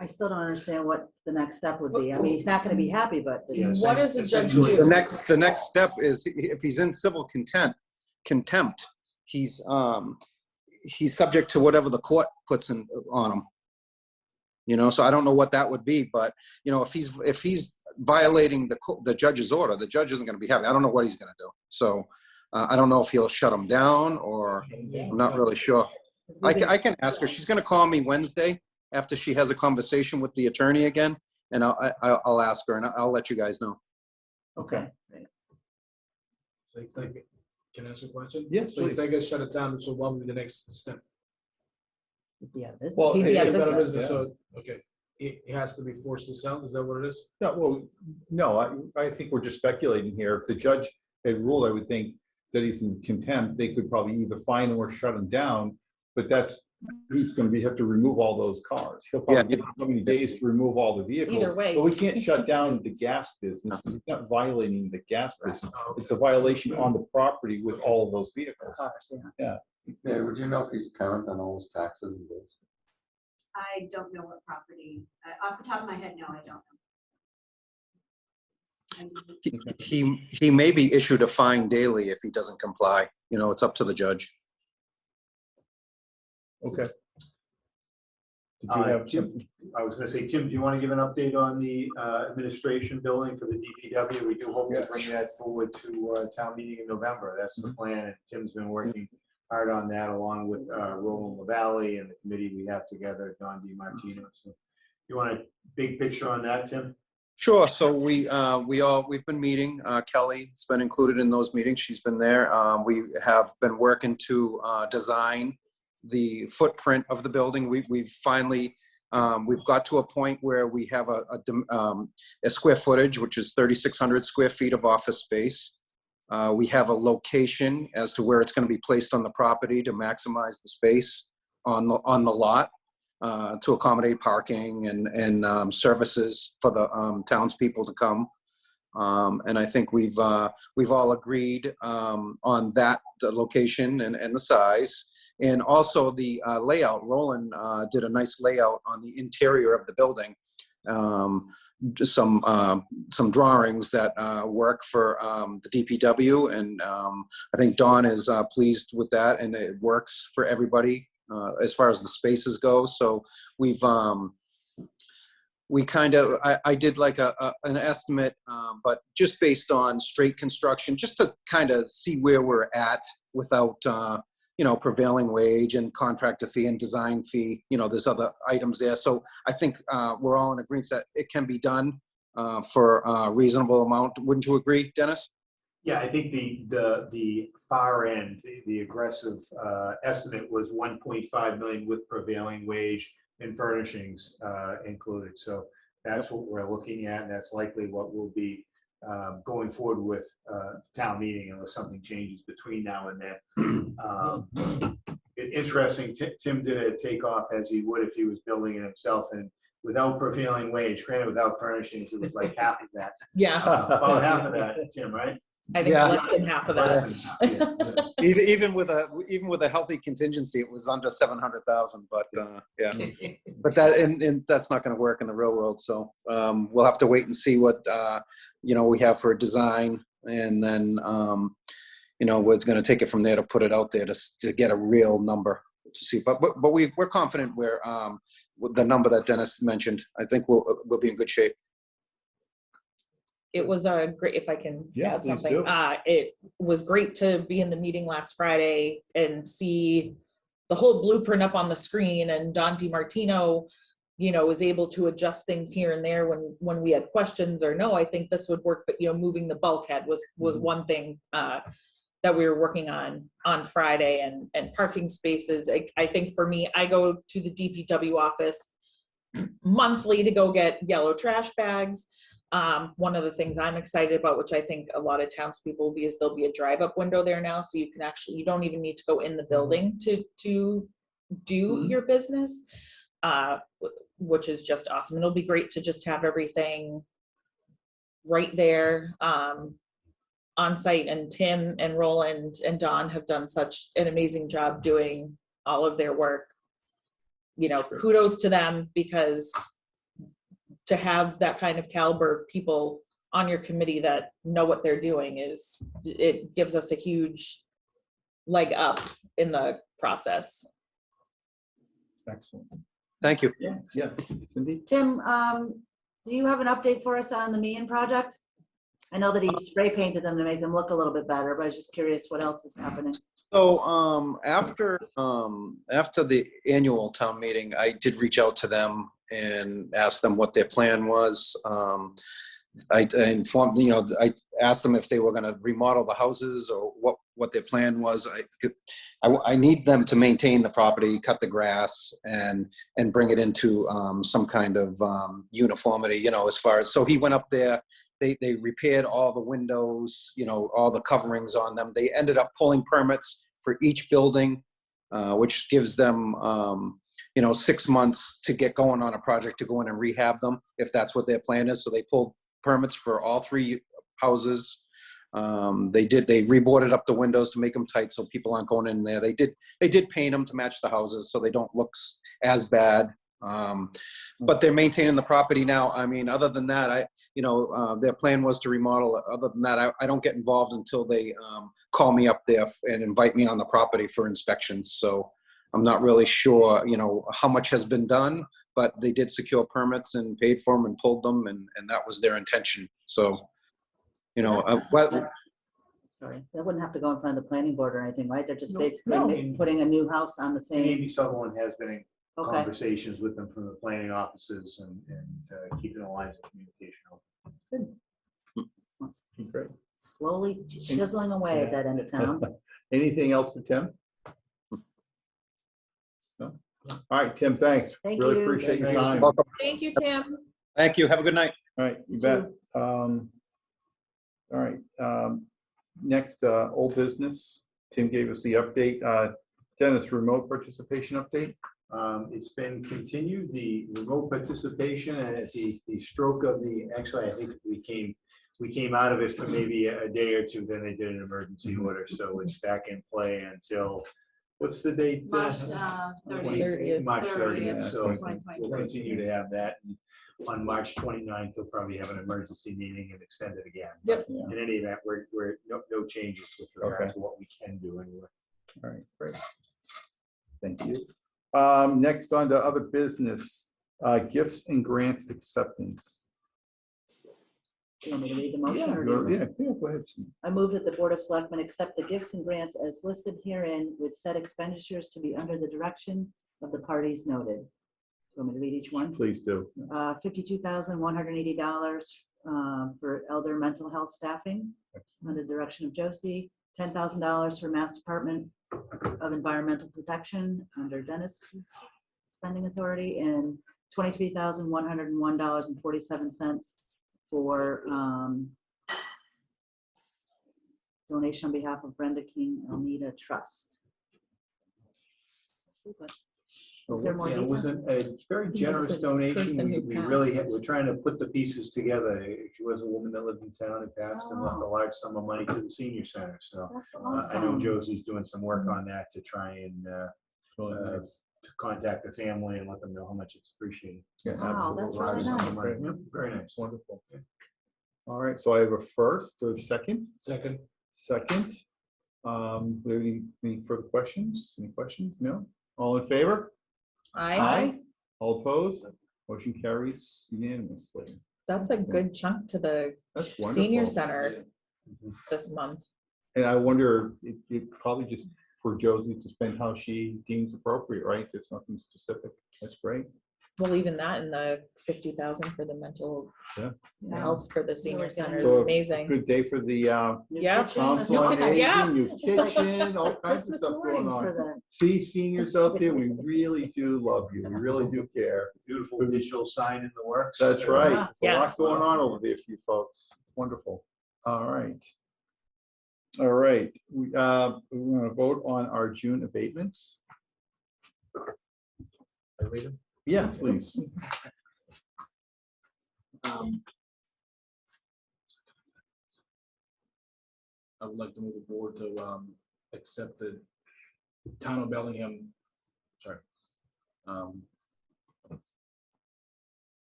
I still don't understand what the next step would be. I mean, he's not gonna be happy, but. Yeah, What does the judge essentially- do? The next step is if he's in civil contempt, he's subject to whatever the court puts on him. You know, so I don't know what that would be, but you know, if he's violating the judge's order, the judge isn't going to be happy. I don't know what he's going to do. So I don't know if he'll shut him down or I'm not really sure. I can ask her. She's going to call me Wednesday after she has a conversation with the attorney again, and I'll ask her and I'll let you guys know. Okay. So if they, can I ask a question? Yeah, So if they get shut it down, so what would be the next step? Yeah. Business. Well, He'd be out of Better business. business, so, okay, it has to be forced to sell, is that what it is? No, well, no, I think we're just speculating here. If the judge had ruled, I would think that he's in contempt, they could probably either fine him or shut him down. But he's going to have to remove all those cars. He'll probably get so many days to remove all the vehicles. Either way. But we can't shut down the gas business. He's not violating the gas business. It's a violation on the property with all of those vehicles. Cars, yeah. Yeah, would you know if he's current on all his taxes and bills? I don't know what property, off the top of my head, no, I don't know. He may be issued a fine daily if he doesn't comply. You know, it's up to the judge. Okay. Did you have Tim, I was gonna say, Tim, do you want to give an update on the administration building for the DPW? We do hope to bring that forward to town meeting in November. That's the plan. And Tim's been working hard on that along with Roland LaValle and the committee we have together, John DiMartino. So you want a big picture on that, Tim? Sure. So we've been meeting. Kelly's been included in those meetings. She's been there. We have been working to design the footprint of the building. We've finally we've got to a point where we have a square footage, which is 3,600 square feet of office space. We have a location as to where it's going to be placed on the property to maximize the space on the lot. To accommodate parking and services for the townspeople to come. And I think we've all agreed on that, the location and the size. And also the layout. Roland did a nice layout on the interior of the building. Just some drawings that work for the DPW. And I think Dawn is pleased with that and it works for everybody. As far as the spaces go. So we kind of, I did like an estimate, but just based on straight construction, just to kind of see where we're at without prevailing wage and contractor fee and design fee. There's other items there. So I think we're all in agreement that it can be done for a reasonable amount. Wouldn't you agree, Dennis? Yeah, I think the far end, the aggressive estimate was 1.5 million with prevailing wage and furnishings included. So that's what we're looking at. And that's likely what we'll be going forward with town meeting unless something changes between now and then. Interesting, Tim did a takeoff as he would if he was building it himself, and without prevailing wage, granted without furnishings, it was like half of that. Yeah, About half of that, Tim, right? I think Yeah. less than half of Less that. than half, yeah. Even with a healthy contingency, it was under 700,000. But yeah, but and that's not going to work in the real world. So we'll have to wait and see what we have for a design, and then we're going to take it from there to put it out there to get a real number to see. But we're confident with the number that Dennis mentioned. I think we'll be in good shape. It was a great, if I can Yeah, add please something, do. it was great to be in the meeting last Friday and see the whole blueprint up on the screen, and Don DiMartino, was able to adjust things here and there when we had questions or no, I think this would work, but moving the bulkhead was one thing that we were working on Friday, and parking spaces. I think for me, I go to the DPW office monthly to go get yellow trash bags. One of the things I'm excited about, which I think a lot of townspeople will be, is there'll be a drive-up window there now, so you don't even need to go in the building to do your business, which is just awesome. It'll be great to just have everything right there on site. And Tim and Roland and Don have done such an amazing job doing all of their work. Kudos to them, because to have that kind of caliber of people on your committee that know what they're doing it gives us a huge leg up in the process. Excellent. Thank you. Yeah. Cindy? Tim, do you have an update for us on the Meehan project? I know that he spray painted them to make them look a little bit better, but I was just curious what else is happening. So after the annual town meeting, I did reach out to them and ask them what their plan was. I informed, I asked them if they were going to remodel the houses or what their plan was. I need them to maintain the property, cut the grass, and bring it into some kind of uniformity, as far as. So he went up there. They repaired all the windows, all the coverings on them. They ended up pulling permits for each building, which gives them 6 months to get going on a project to go in and rehab them, if that's what their plan is. So they pulled permits for all 3 houses. They reboarded up the windows to make them tight so people aren't going in there. They did paint them to match the houses so they don't look as bad. But they're maintaining the property now. I mean, other than that, their plan was to remodel it. Other than that, I don't get involved until they call me up there and invite me on the property for inspections. So I'm not really sure, how much has been done, but they did secure permits and paid for them and pulled them, and that was their intention. So, Sorry, that wouldn't have to go in front of the planning board or anything, right? They're just No. basically putting a new house on the same. Maybe Sutherland has been in Okay. conversations with them from the planning offices and keeping the lines of communication open. Good. Great. Slowly chiseling away at that end of town. Anything else for Tim? No? All right, Tim, thanks. Thank Really you. appreciate your Thanks. time. Welcome. Thank you, Tim. Thank you. Have a good night. All right, you bet. All right, next, old business. Tim gave us the update. Dennis, remote participation update? It's been continued, the remote participation, and at the stroke of actually, I think we came out of it for maybe a day or two, then they did an emergency order, so it's back in play until, what's the date? March 30th. March 30th, Yeah, so 2023. we'll continue to have that. And on March 29th, they'll probably have an emergency meeting and extend it again. Yep. Yeah. In any event, we're no changes with regard Okay. to what we can do anyway. All right, great. Thank you. Next on to other business, gifts and grants acceptance. Do you want me to read the motion? Yeah, or do you want- go ahead. I move that the Board of Selectmen accept the gifts and grants as listed herein with said expenditures to be under the direction of the parties noted. Do you want me to read each one? Please do. $52,180 for elder mental health staffing under the direction of Josie. $10,000 for Mass Department of Environmental Protection under Dennis's spending authority, and $23,101.47 for donation on behalf of Brenda King Elnita Trust. Is there more Yeah, it detail? was a very generous a person donation. who We really, passed. we're trying to put the pieces together. She was a woman that lived in town and passed and left a large sum of money to the senior center. So That's I know awesome. Josie's doing some work on that to try and to contact the family and let them know how much it's appreciated. Yeah, Wow, that's absolutely. really nice. Yep, very nice. Wonderful. All right, so I have a first or a second. Second. Second. Any further questions? Any questions? No? All in favor? All opposed? Motion carries unanimously. That's a good chunk to the That's wonderful. senior center this month. And I wonder, it probably just for Josie to spend how she deems appropriate, right? There's nothing specific. That's great. Well, even that and the 50,000 for the mental Yeah. health for the senior Really center is So, amazing. Good day for the New Yeah. kitchen, council on that's Yeah. aging, new kitchen, all kinds of Christmas stuff going morning for on. the- See, seniors out there, we really do love you. We really do care. Beautiful digital sign in the works. That's right. There's a lot Yes. going on over there for you folks. It's wonderful. All right. All right. We're going to vote on our June abatements. I read them. Yeah, please. I would like to move the board to accept the town of Bellingham, sorry.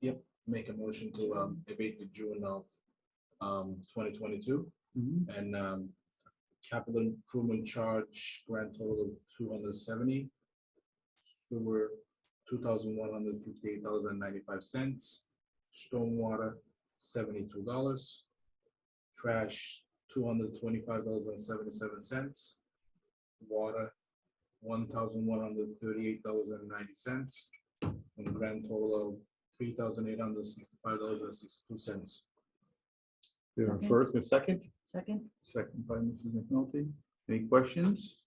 Yep, make a motion to abate the June of 2022 Mhm. and capital improvement charge grand total of 270. Sewer, $2,158.95. Stormwater, $72. Trash, $225.77. Water, $1,138.90. And a grand total of $3,865.62. We have a Second. first and a second. Second? Second by Mrs. McNulty. Any questions?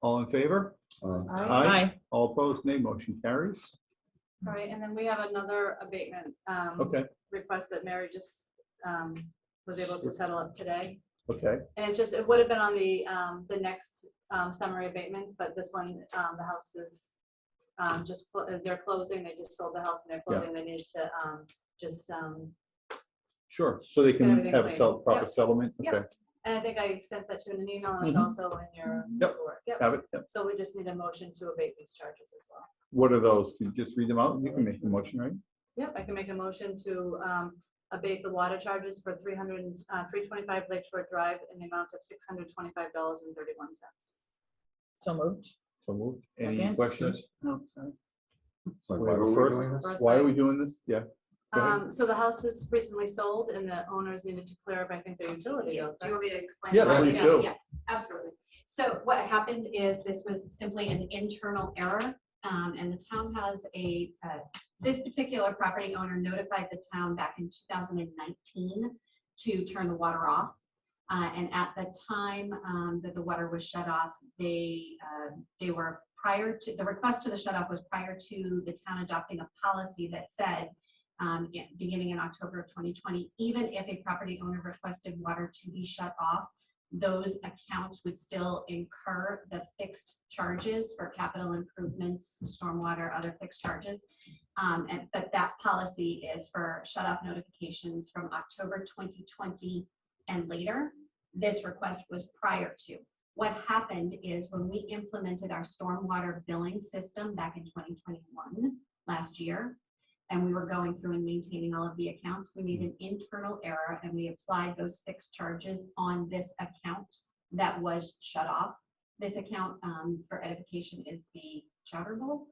All in favor? Aye. All opposed? Nay. Motion carries. All right, and then we have another abatement Okay, request that Mary just was able to settle up today. okay. And it's just, it would have been on the next summary abatements, but this one, the house is they're closing, they just sold the house and they're Yeah. closing, they need to just, Sure. So they Get can everything have a clear. proper Yep. settlement? Yep. Okay. and I think I sent that to you in an email, and it's Mhm. also in your Yep. report. Yep. Have it? Yep. So we just need a motion to abate these charges as well. What are those? Can you just read them out? You can make the motion, right? Yep, I can make a motion to abate the water charges for 325 Lakeshore Drive in the amount of $625.31. So moved. So moved. Any Second. questions? No, sorry. So We why have a were we first. doing this? First Why are by- we doing this? Yeah. Go ahead. So the house is recently sold and the owners needed to clear up, I think, their utility. Do bill, you want me to explain? Yeah, that? please do. Yeah, absolutely. So what happened is this was simply an internal error. And the town has this particular property owner notified the town back in 2019 to turn the water off. And at the time that the water was shut off, they were the request to the shut off was prior to the town adopting a policy that said, beginning in October of 2020, even if a property owner requested water to be shut off, those accounts would still incur the fixed charges for capital improvements, stormwater, other fixed charges. But that policy is for shut off notifications from October 2020 and later. This request was prior to. What happened is when we implemented our stormwater billing system back in 2021, last year, and we were going through and maintaining all of the accounts, we made an internal error and we applied those fixed charges on this account that was shut off. This account, for edification, is the chowder bowl.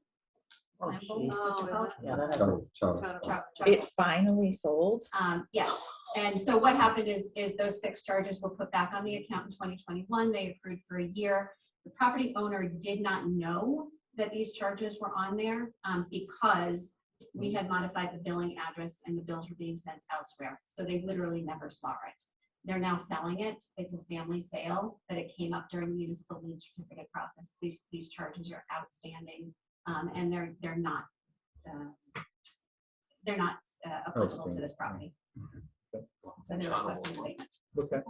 Oh, Lamp geez. bulbs? Yeah, that has a- Charter, charter. It finally sold. Yes, and so what happened is those fixed charges were put back on the account in 2021. They accrued for a year. The property owner did not know that these charges were on there because we had modified the billing address and the bills were being sent elsewhere. So they literally never saw it. They're now selling it. It's a family sale, but it came up during the municipal lien certificate process. These charges are outstanding, and they're not applicable to this property. So they're requesting abatement. Okay.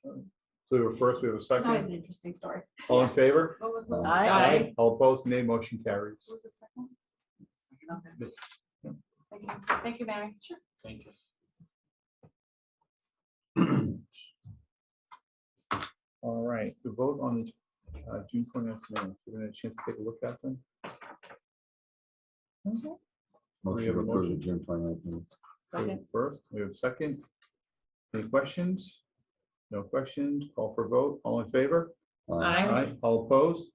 So we were first, we have a It's always an second. interesting story. All in favor? Aye. All opposed? Nay, motion carries. Who's the second? Okay. Thank you. Thank you, Mary. Sure. Thank you. All right, the vote on the June 20th minutes. We're gonna have a chance to take a look at them. We Motion have to a approve the motion. June 29th minutes. We have Second. First, we have a second. Any questions? No questions. Call for vote. All in favor? Aye. All opposed?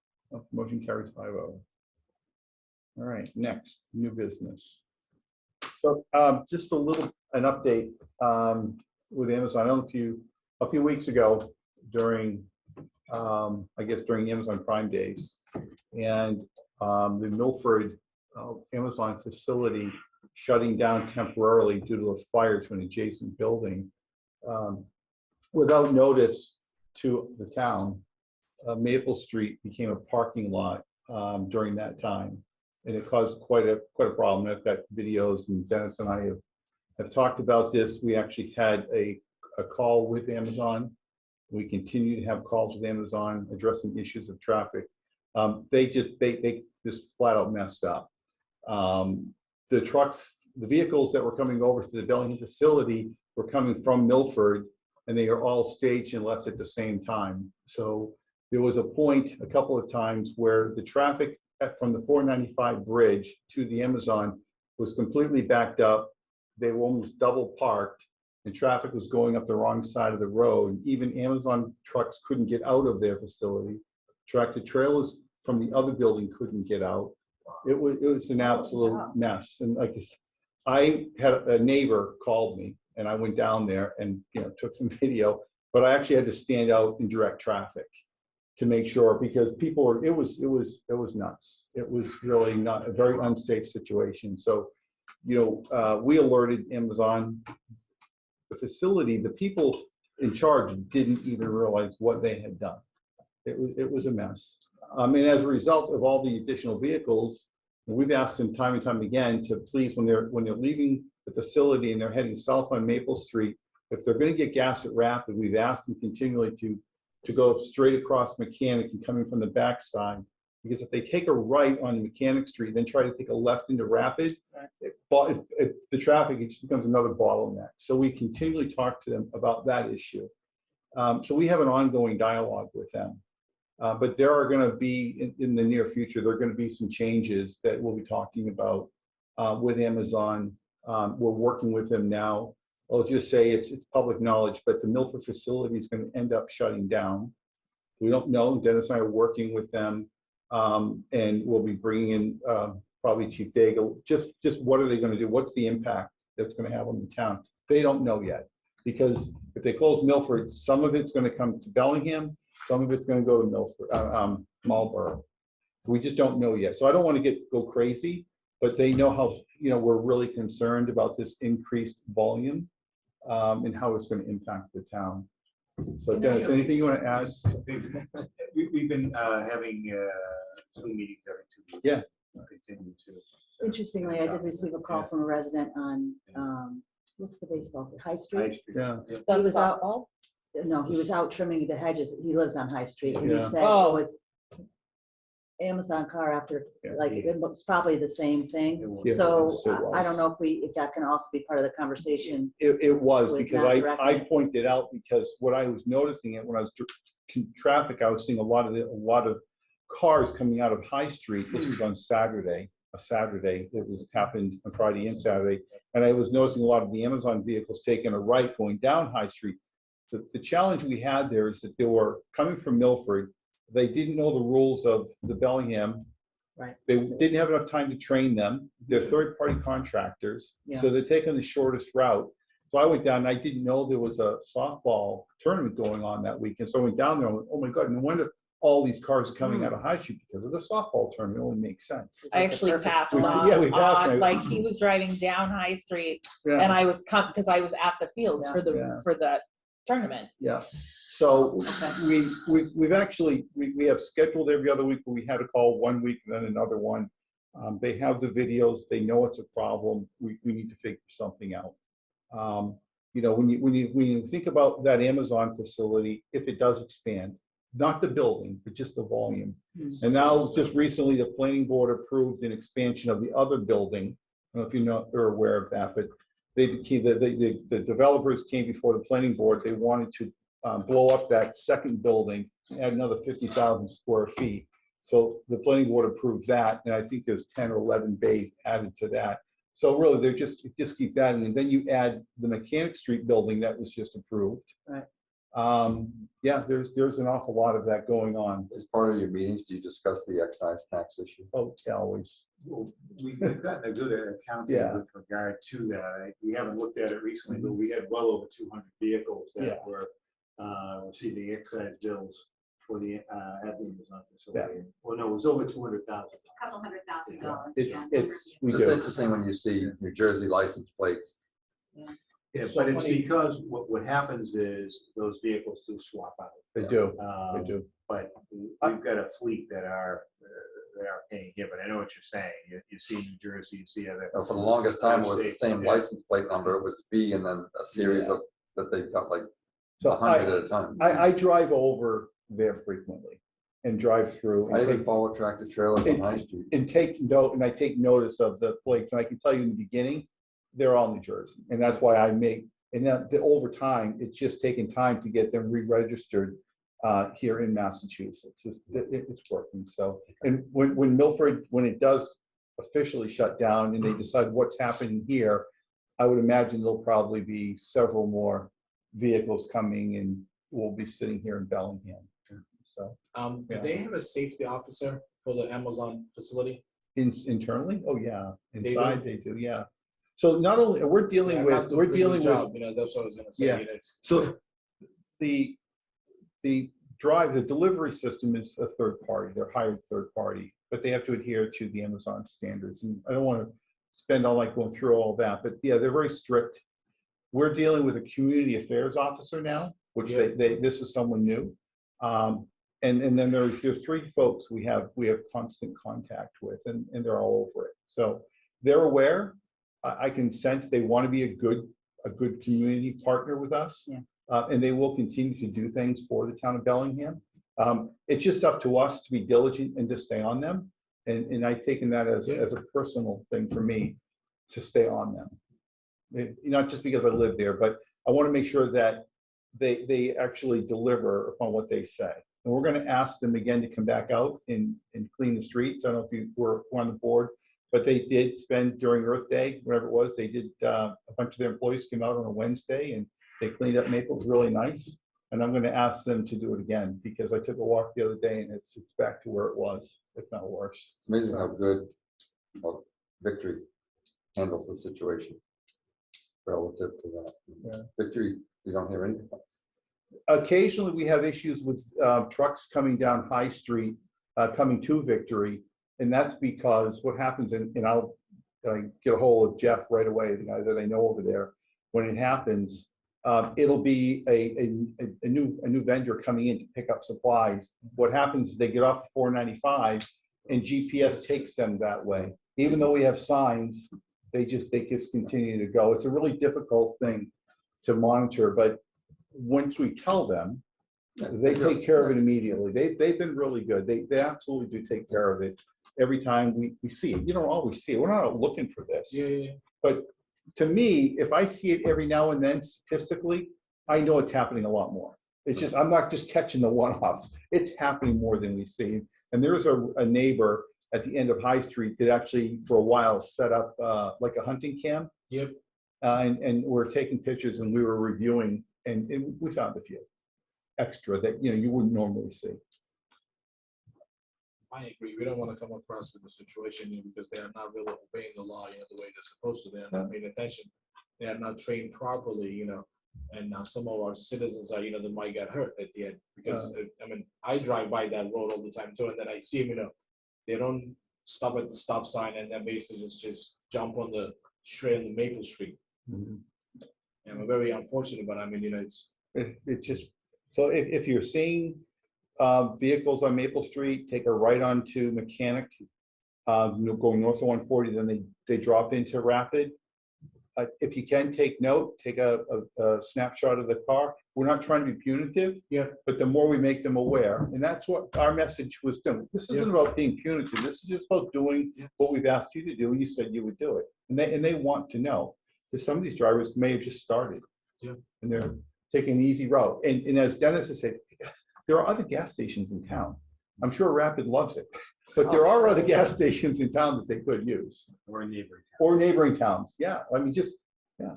Motion carries 5-0. All right, next, new business. So just a little, an update with Amazon. I don't know if you, a few weeks ago during, I guess during Amazon Prime Days, and the Milford Amazon facility shutting down temporarily due to a fire to an adjacent building. Without notice to the town, Maple Street became a parking lot during that time. And it caused quite a problem. I've got videos, and Dennis and I have talked about this. We actually had a call with Amazon. We continue to have calls with Amazon addressing issues of traffic. They just flat out messed up. The trucks, the vehicles that were coming over to the Bellingham facility were coming from Milford, and they are all staged and left at the same time. So there was a point a couple of times where the traffic from the 495 bridge to the Amazon was completely backed up. They were almost double parked, and traffic was going up the wrong side of the road. Even Amazon trucks couldn't get out of their facility. Tractor trailers from the other building couldn't get out. It was an absolute mess. And like I had a neighbor called me, and I went down there and took some video, but I actually had to stand out in direct traffic to make sure, because people were, it was nuts. It was really not a very unsafe situation. So, we alerted Amazon. The facility, the people in charge didn't even realize what they had done. It was a mess. And as a result of all the additional vehicles, we've asked them time and time again to please, when they're leaving the facility and they're heading south on Maple Street, if they're going to get gas at Rapid, we've asked them continually to go straight across Mechanic and coming from the backside. Because if they take a right on Mechanic Street, then try to take a left into Rapid, the traffic, it just becomes another bottleneck. So we continually talk to them about that issue. So we have an ongoing dialogue with them. But there are going to be, in the near future, there are going to be some changes that we'll be talking about with Amazon. We're working with them now. I'll just say it's public knowledge, but the Milford facility is going to end up shutting down. We don't know. Dennis and I are working with them, and we'll be bringing in probably Chief Daigle. Just what are they going to do? What's the impact that's going to have on the town? They don't know yet, because if they close Milford, some of it's going to come to Bellingham, some of it's going to go to Milford, Marlborough. We just don't know yet. So I don't want to go crazy, but they know how we're really concerned about this increased volume and how it's going to impact the town. So Dennis, anything you want to add? We've been having Zoom meetings every 2 weeks. Yeah. We'll continue to. Interestingly, I did receive a call from a resident on, what's the baseball, High Street? Yeah. He was out, no, he was out trimming the hedges. He lives on High Street, and he Yeah. said it was Amazon car after, like, it was probably the same thing. Yeah, So it I don't was. know if that can also be part of the conversation. It was, with because that I directly. pointed out, because what I was noticing it when I was traffic, I was seeing a lot of cars coming out of High Street. This was on a Saturday. It was happened on Friday and Saturday, and I was noticing a lot of the Amazon vehicles taking a right going down High Street. The challenge we had there is that they were coming from Milford. They didn't know the rules of the Bellingham Right. They didn't have enough time to train them. They're third-party contractors, so they're taking the shortest route. So I went down and I didn't know there was a softball tournament going on that weekend. So I went down there and went, oh my God, no wonder all these cars are coming out of High Street because of the softball tournament. It only makes sense. I actually passed storm. on, Yeah, we passed, right. like he was driving down High Street Yeah. and I was because I was at the fields for the tournament. Yeah. So we've actually, we have scheduled every other week, but we had a call one week and then another one. They have the videos. They know it's a problem. We need to figure something out. You know, when you think about that Amazon facility, if it does expand, not the building, but just the volume. And now just recently, the planning board approved an expansion of the other building. I don't know if you know or aware of that, but the developers came before the planning board. They wanted to blow up that second building, add another 50,000 square feet. So the planning board approved that, and I think there's 10 or 11 bays added to that. So really, they're just keep adding, and then you add the Mechanic Street building that was just approved. Right. Yeah, there's an awful lot of that going on. As part of your meetings, do you discuss the excise tax issue? Oh, yeah, always. Well, we've gotten a good accounting with regard to that. We haven't looked at it recently, but we had well over 200 vehicles that were receiving excise bills for the at the Amazon facility. Well, no, it was over 200,000. It's a couple $100,000. It's Just interesting when you see New Jersey license plates. Yeah, So but it's funny. because what happens is those vehicles do swap out. They do. Um, They do. But we've got a fleet that are paying here, but I know what you're saying. You see New Jersey, you see other. For the longest time, it was the same Yeah. license plate number. It was B and then a series of that they got like So 100 at a time. I drive over there frequently and drive through. I And even take- follow tractor trailers on High Street. and take note, and I take notice of the plates, and I can tell you in the beginning, they're all New Jersey, and that's why I make, and then over time, it's just taking time to get them re-registered here in Massachusetts. It's working, so. And when Milford, when it does officially shut down and they decide what's happening here, I would imagine there'll probably be several more vehicles coming and we'll be sitting here in Bellingham. So Do they have a safety officer for the Amazon facility? internally, oh yeah, They do? inside they do, yeah. So not only, we're dealing Yeah, with, not we're doing a dealing good with, job, you know, that's what I was gonna say. Yeah. you know, it's- so the the delivery system is a third party, they're hired third party, but they have to adhere to the Amazon standards. And I don't want to spend all night going through all that, but yeah, they're very strict. We're dealing with a community affairs officer now, which this is someone new. And then there's three folks we have constant contact with, and they're all over it. So they're aware. I can sense they want to be a good community partner with us. Yeah. And they will continue to do things for the town of Bellingham. It's just up to us to be diligent and to stay on them. And I've taken that as a personal thing for me to stay on them. Not just because I live there, but I want to make sure that they actually deliver upon what they say. And we're going to ask them again to come back out and clean the streets. I don't know if you were on the board, but they did spend during Earth Day, whatever it was, they did, a bunch of their employees came out on a Wednesday and they cleaned up Maple. It was really nice. And I'm going to ask them to do it again because I took a walk the other day and it's back to where it was, if not worse. It's amazing how good Victory handles the situation relative to that. Yeah. Victory, you don't hear any complaints. Occasionally, we have issues with trucks coming down High Street, coming to Victory, and that's because what happens, and I'll get a hold of Jeff right away, the guy that I know over there. When it happens, it'll be a new vendor coming in to pick up supplies. What happens is they get off 495, and GPS takes them that way. Even though we have signs, they just continue to go. It's a really difficult thing to monitor, but once we tell them, they take care of it immediately. They've been really good. They absolutely do take care of it every time we see it. You don't always see it. We're not out looking for this. Yeah. But to me, if I see it every now and then statistically, I know it's happening a lot more. It's just, I'm not just catching the one-offs. It's happening more than we see. And there's a neighbor at the end of High Street that actually for a while set up like a hunting camp. Yep. And we're taking pictures and we were reviewing and we found a few extra that you wouldn't normally see. I agree. We don't want to come across with a situation because they are not really obeying the law, the way they're supposed to. They're not paying attention. They are not trained properly, and some of our citizens are, they might get hurt at the end because I drive by that road all the time too, and then I see them, they don't stop at the stop sign and then basically just jump on the straight on the Maple Street. Mhm. And we're very unfortunate, but it's. It just, so if you're seeing vehicles on Maple Street, take a right onto Mechanic, going north of 140, then they drop into Rapid. If you can take note, take a snapshot of the car. We're not trying to be punitive. Yeah. But the more we make them aware, and that's what our message was doing. This isn't about being punitive. This is just about doing what we've asked you to do. You said you would do it. And they want to know. Because some of these drivers may have just started. Yeah. And they're taking an easy route. And as Dennis has said, there are other gas stations in town. I'm sure Rapid loves it, but there are other gas stations in town that they could use. Or neighboring towns. Yeah,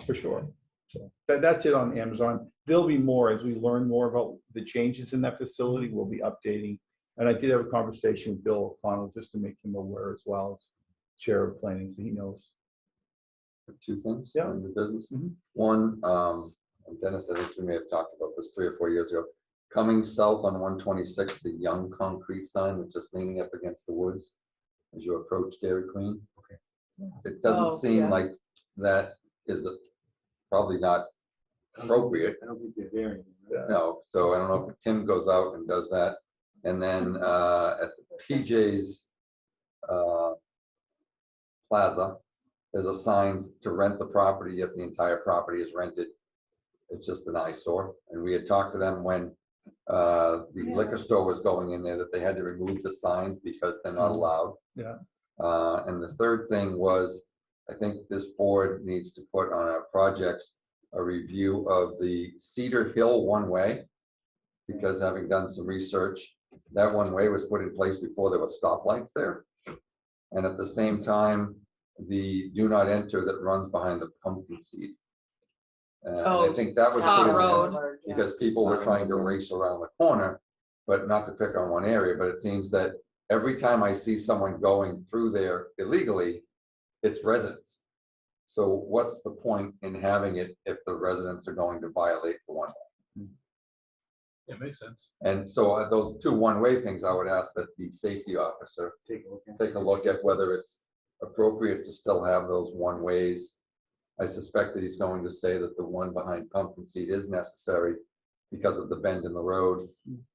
for sure. So that's it on Amazon. There'll be more as we learn more about the changes in that facility. We'll be updating. And I did have a conversation with Bill O'Connell just to make him aware as well as chair of planning, so he knows. Two things. Yeah. In the business. One, and Dennis, I think we may have talked about this 3 or 4 years ago. Coming south on 126, the young concrete sign that's just leaning up against the woods as you approach Dairy Queen. Okay. It doesn't seem like that is probably not appropriate. I don't think they're there anymore. No, so I don't know if Tim goes out and does that. And then at the PJ's Plaza, there's a sign to rent the property, yet the entire property is rented. It's just an eyesore. And we had talked to them when the liquor store was going in there that they had to remove the signs because they're not allowed. Yeah. And the third thing was, I think this board needs to put on our projects a review of the Cedar Hill one-way, because having done some research, that one-way was put in place before there were stoplights there. And at the same time, the do not enter that runs behind the pumpkin seed. And I think that was Scott put in there Road. because people were trying to race around the corner, but not to pick on one area, but it seems that every time I see someone going through there illegally, it's residents. So what's the point in having it if the residents are going to violate the one? It makes sense. And so those two one-way things, I would ask that the safety officer take a look at whether it's appropriate to still have those one-ways. I suspect that he's going to say that the one behind Pumpkin Seed is necessary because of the bend in the road,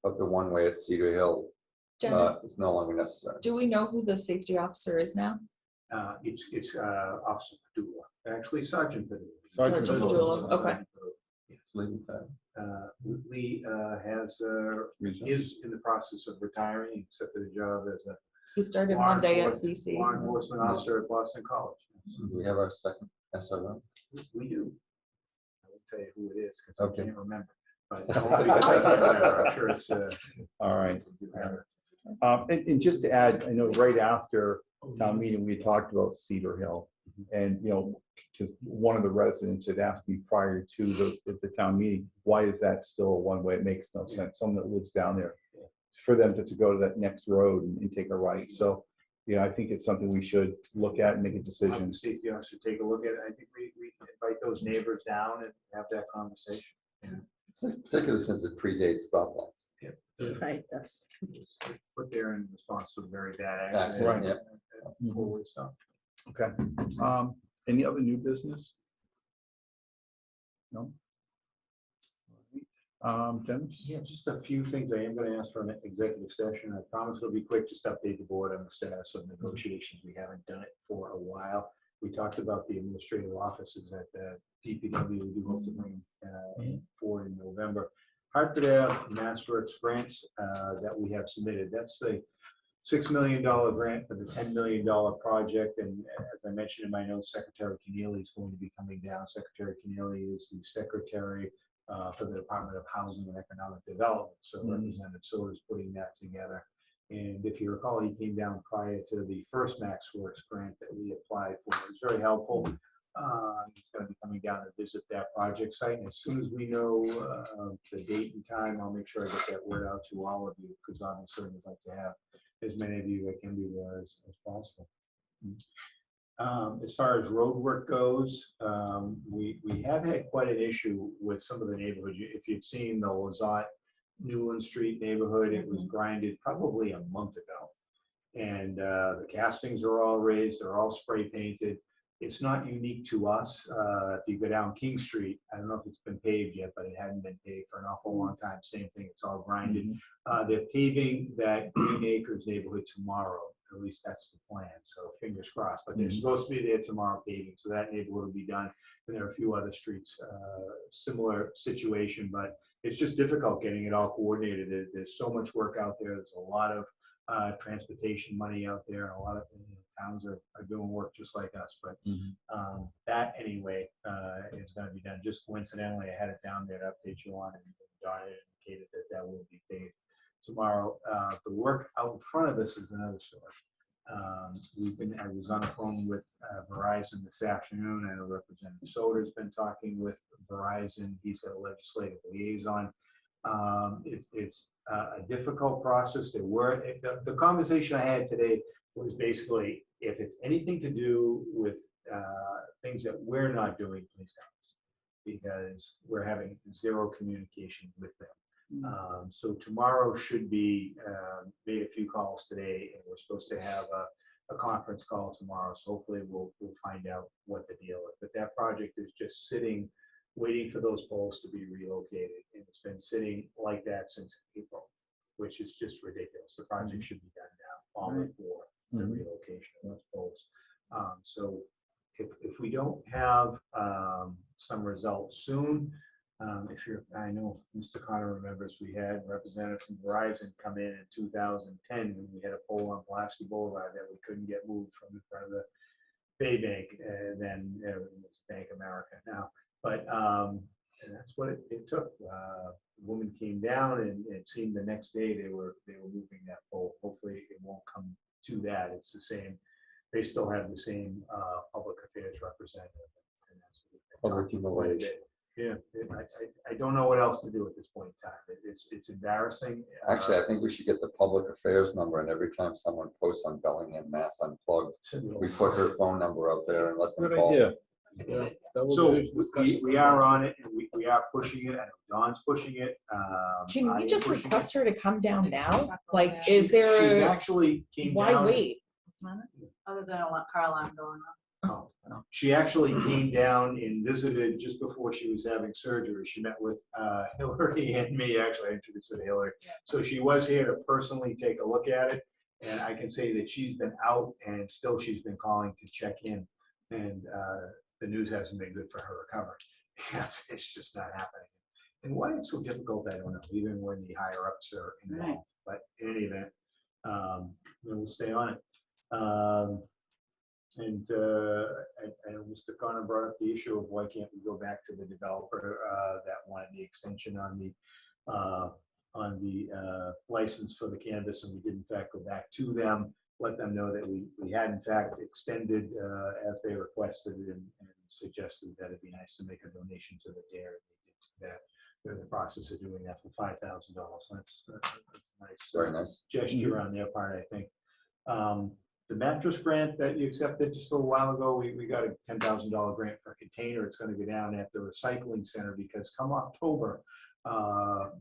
but the one-way at Cedar Hill Dennis, is no longer necessary. do we know who the safety officer is now? It's Officer Padula, actually Sergeant Padula. Sergeant Padula, okay. Lee is in the process of retiring. He accepted a job as a He started Monday at BC. law enforcement officer at Boston College. Do we have our second SRO? We do. I won't tell you who it is because Okay. I can't remember. But I'm sure it's. All right. And just to add, I know right after town meeting, we had talked about Cedar Hill. And, because one of the residents had asked me prior to the town meeting, why is that still a one-way? It makes no sense. Someone that lives down there, for them to go to that next road and take a right. So, I think it's something we should look at and make a decision. The safety officer take a look at it. I think we invite those neighbors down and have that conversation. Particularly since it predates stoplights. Right, that's. Put there in response to a very bad Accident, accident. Forward stuff. Okay. Any other new business? No? Dennis? Yeah, just a few things. I am going to ask for an executive session. I promise it'll be quick, just update the board on the status of negotiations. We haven't done it for a while. We talked about the administrative offices at the DPW. We do hope to bring forward in November. Hartford Ave Mass Works grants that we have submitted. That's the $6 million grant for the $10 million project. And as I mentioned in my notes, Secretary Keneally is going to be coming down. Secretary Keneally is the secretary for the Department of Housing and Economic Development. So Representative Soder is putting that together. And if you recall, he came down prior to the first Max Works grant that we applied for. It was very helpful. He's going to be coming down to visit that project site. And as soon as we know the date and time, I'll make sure I get that word out to all of you, because obviously we'd like to have as many of you that can be there as possible. As far as road work goes, we have had quite an issue with some of the neighborhood. If you've seen the Lazat Newland Street neighborhood, it was grinded probably a month ago. And the castings are all raised, they're all spray painted. It's not unique to us. If you go down King Street, I don't know if it's been paved yet, but it hadn't been paved for an awful long time. Same thing, it's all grinded. They're paving that Green Acres neighborhood tomorrow. At least that's the plan, so fingers crossed. But they're supposed to be there tomorrow paving, so that neighborhood will be done. And there are a few other streets, similar situation, but it's just difficult getting it all coordinated. There's so much work out there. There's a lot of transportation money out there. A lot of towns are doing work just like us, but that anyway is going to be done. Just coincidentally, I had it down there to update you on, and Don indicated that will be paved tomorrow. The work out in front of us is another story. I was on the phone with Verizon this afternoon, and Representative Soder's been talking with Verizon. He's got a legislative liaison. It's a difficult process. The conversation I had today was basically, if it's anything to do with things that we're not doing, please tell us, because we're having zero communication with them. So tomorrow should be, made a few calls today, and we're supposed to have a conference call tomorrow. So hopefully we'll find out what the deal is. But that project is just sitting, waiting for those poles to be relocated. And it's been sitting like that since April, which is just ridiculous. The project should be done now, all before the relocation of those poles. So if we don't have some results soon, I know Mr. Connor remembers we had a representative from Verizon come in 2010 when we had a pole on Pulaski Boulevard that we couldn't get moved from in front of the Bay Bank, and then it was Bank America now. But and that's what it took. The woman came down, and it seemed the next day they were moving that pole. Hopefully it won't come to that. It's the same. They still have the same public affairs representative, and that's what Public relations. Yeah, I don't know what else to do at this point in time. It's embarrassing. Actually, I think we should get the public affairs number, and every time someone posts on Bellingham Mass Unplugged, we put her phone number up there and let them Good call. idea. Yeah, that was a So huge discussion. we are on it, and we are pushing it. I know Don's pushing it. Can I we am just pushing it. request her to come down now? Like, She- is there She's a, actually came why down. wait? Oh, there's a car alarm going on. She actually came down and visited just before she was having surgery. She met with Hillary and me. Actually, I introduced her to Hillary. So she was here to personally take a look at it. And I can say that she's been out, and still she's been calling to check in. And the news hasn't been good for her recovery. It's just not happening. And why it's so difficult, I don't know, even when the higher ups are involved. But in any event, we'll stay on it. And Mr. Connor brought up the issue of why can't we go back to the developer that wanted the extension on the license for the cannabis, and we did in fact go back to them, let them know that we had in fact extended as they requested, and suggested that it'd be nice to make a donation to the dairy. That they're in the process of doing that for $5,000. So that's a nice, Very nice gesture on their part, I think. The mattress grant that you accepted just a little while ago, we got a $10,000 grant for a container. It's going to go down at the recycling center, because come October,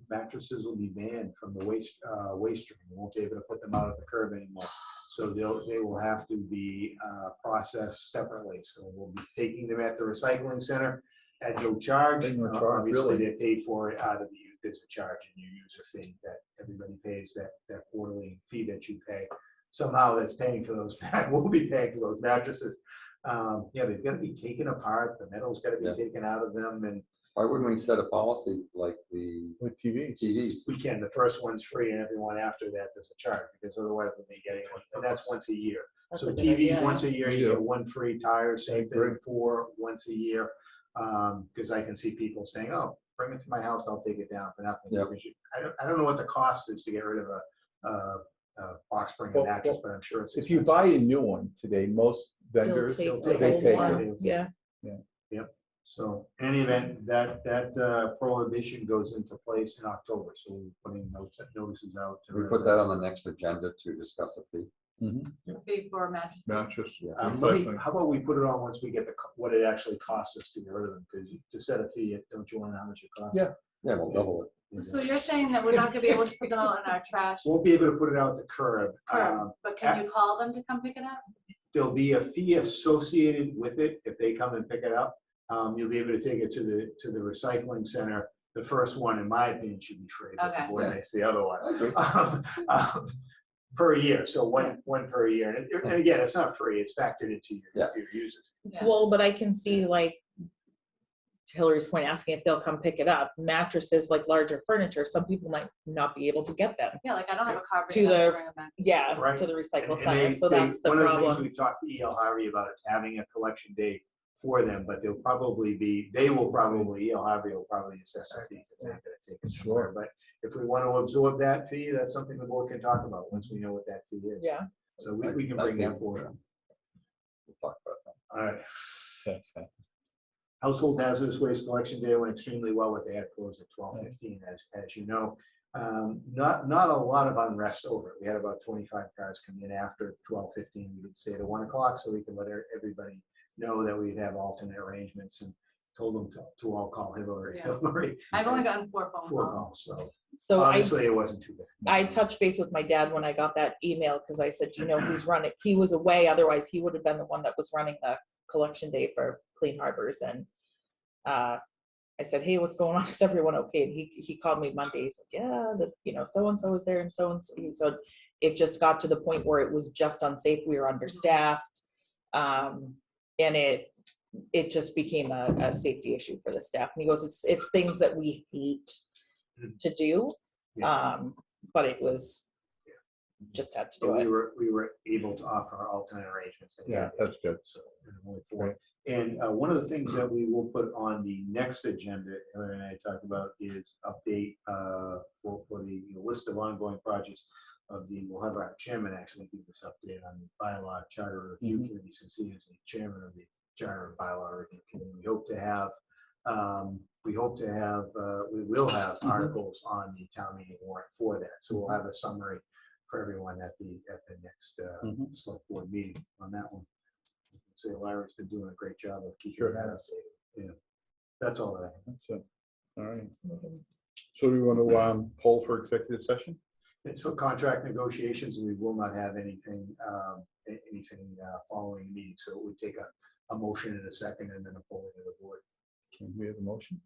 mattresses will be banned from the waste stream. We won't be able to put them out at the curb anymore. So they will have to be processed separately. So we'll be taking them at the recycling center at no charge. At no charge, Obviously, really? they pay for it out of there's a charge in your user fee that everybody pays, that quarterly fee that you pay. Somehow that's paying for those, we'll be paying for those mattresses. Yeah, they've got to be taken apart. The metal's got to be taken out of them. And Why wouldn't we set a policy like the With TV. TVs? we can, the first one's free, and everyone after that there's a charge, because otherwise we'll be getting one, and that's once a year. That's So a good TVs, idea. once a year, you Yeah. get one free, tires, same thing, Great. 4 once a year. Because I can see people saying, oh, bring it to my house, I'll take it down for nothing. Yeah. Because I don't know what the cost is to get rid of a box spring and Well, mattress, but I'm sure it's If you expensive. buy a new one today, most vendors, They'll take they the take old it. one. Yeah. Yep. So in any event, that prohibition goes into place in October, so we're putting notices out. to We put that on residents. the next agenda to discuss a fee. Fee for mattresses. Mattress. How about we put it on once we get what it actually costs us to get rid of them, because to set a fee, don't you want to know how much it costs? Yeah. Yeah, we'll double it. So you're saying that we're not gonna be able to put them out in our trash Won't be able to put it out the curb. curb, but can you call them to come pick it up? There'll be a fee associated with it if they come and pick it up. You'll be able to take it to the recycling center. The first one, in my opinion, should be free. But the Okay. board may say otherwise. I agree. Per year, so one per year. And again, it's not free, it's factored into Yeah. your users. Yeah. Well, but I can see like to Hillary's point, asking if they'll come pick it up. Mattresses, like larger furniture, some people might not be able to get them. Yeah, like I don't have a car. To big enough the- bring 'em back. Yeah, Right. to the recycle And center. So that's the one of the things problem. we talked to E.L. Harvey about is having a collection day for them, but E.L. Harvey will probably assess a fee. 'Cause they're gonna take it somewhere. But if we want to absorb that fee, that's something the board can talk about once we know what that fee is. Yeah. So we can bring that forward. We'll talk about that. All right. Household hazardous waste collection day went extremely well, but they had closed at 12:15, as you know. Not a lot of unrest over it. We had about 25 cars come in after 12:15. We did stay to 1 o'clock so we could let everybody know that we'd have alternate arrangements, and told them to all call Hillary. Yeah. Hillary. I've only gotten 4 phone Four calls. calls, so So honestly, it wasn't too bad. I touched base with my dad when I got that email because I said, do you know who's running? He was away, otherwise he would have been the one that was running the collection day for Clean Harbors. And I said, hey, what's going on? Is everyone okay? And he called me Monday. He's like, yeah, so-and-so is there and so-and-so. So it just got to the point where it was just unsafe. We were understaffed. And it just became a safety issue for the staff. And he goes, it's things that we hate to do. But it was just had to do But it. we were able to offer alternate arrangements. Yeah, that's good. So, and only 4. And one of the things that we will put on the next agenda, Hillary and I talked about, is update for the list of ongoing projects of we'll have our chairman actually give this update on the bylaw charter review committee, since he is the chairman of the charter and bylaw review committee. We will have articles on the town meeting warrant for that. So we'll have a summary for everyone at the next select board meeting on that one. Say Larry's been doing a great job of keeping that updated. Yeah, that's all that I have. That's it. All right. So do we want to poll for executive session? It's for contract negotiations, and we will not have anything following the meeting. So it would take a motion in a second and then a polling of the board. Can we have a motion?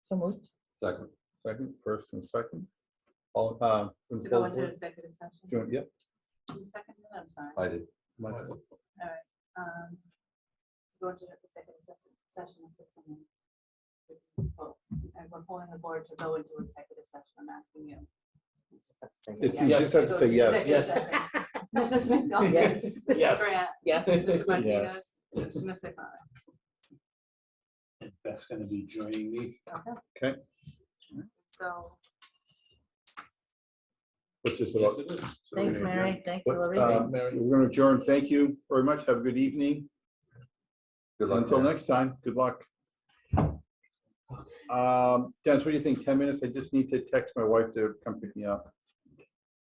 So moved. Second. Second, first and second. All, To go into executive session. Yep. Who seconded it? I'm sorry. I did. To go into executive session. And we're pulling the board to go into executive session. I'm asking you. You just have to say yes. Yes. Mrs. McDonald. Yes. Mr. Yes. Grant. Yes. Mr. Martinez. Yes. Mr. Messick. And Beth's going to be joining me. Okay. So. What's this Yes, about? it is. So Thanks, we're gonna Mary. Thanks, What, Hillary. Mary. We're going to adjourn. Thank you very much. Have a good evening. Good luck. Until Dan. next time, good luck. Dennis, what do you think? 10 minutes? I just need to text my wife to come pick me up.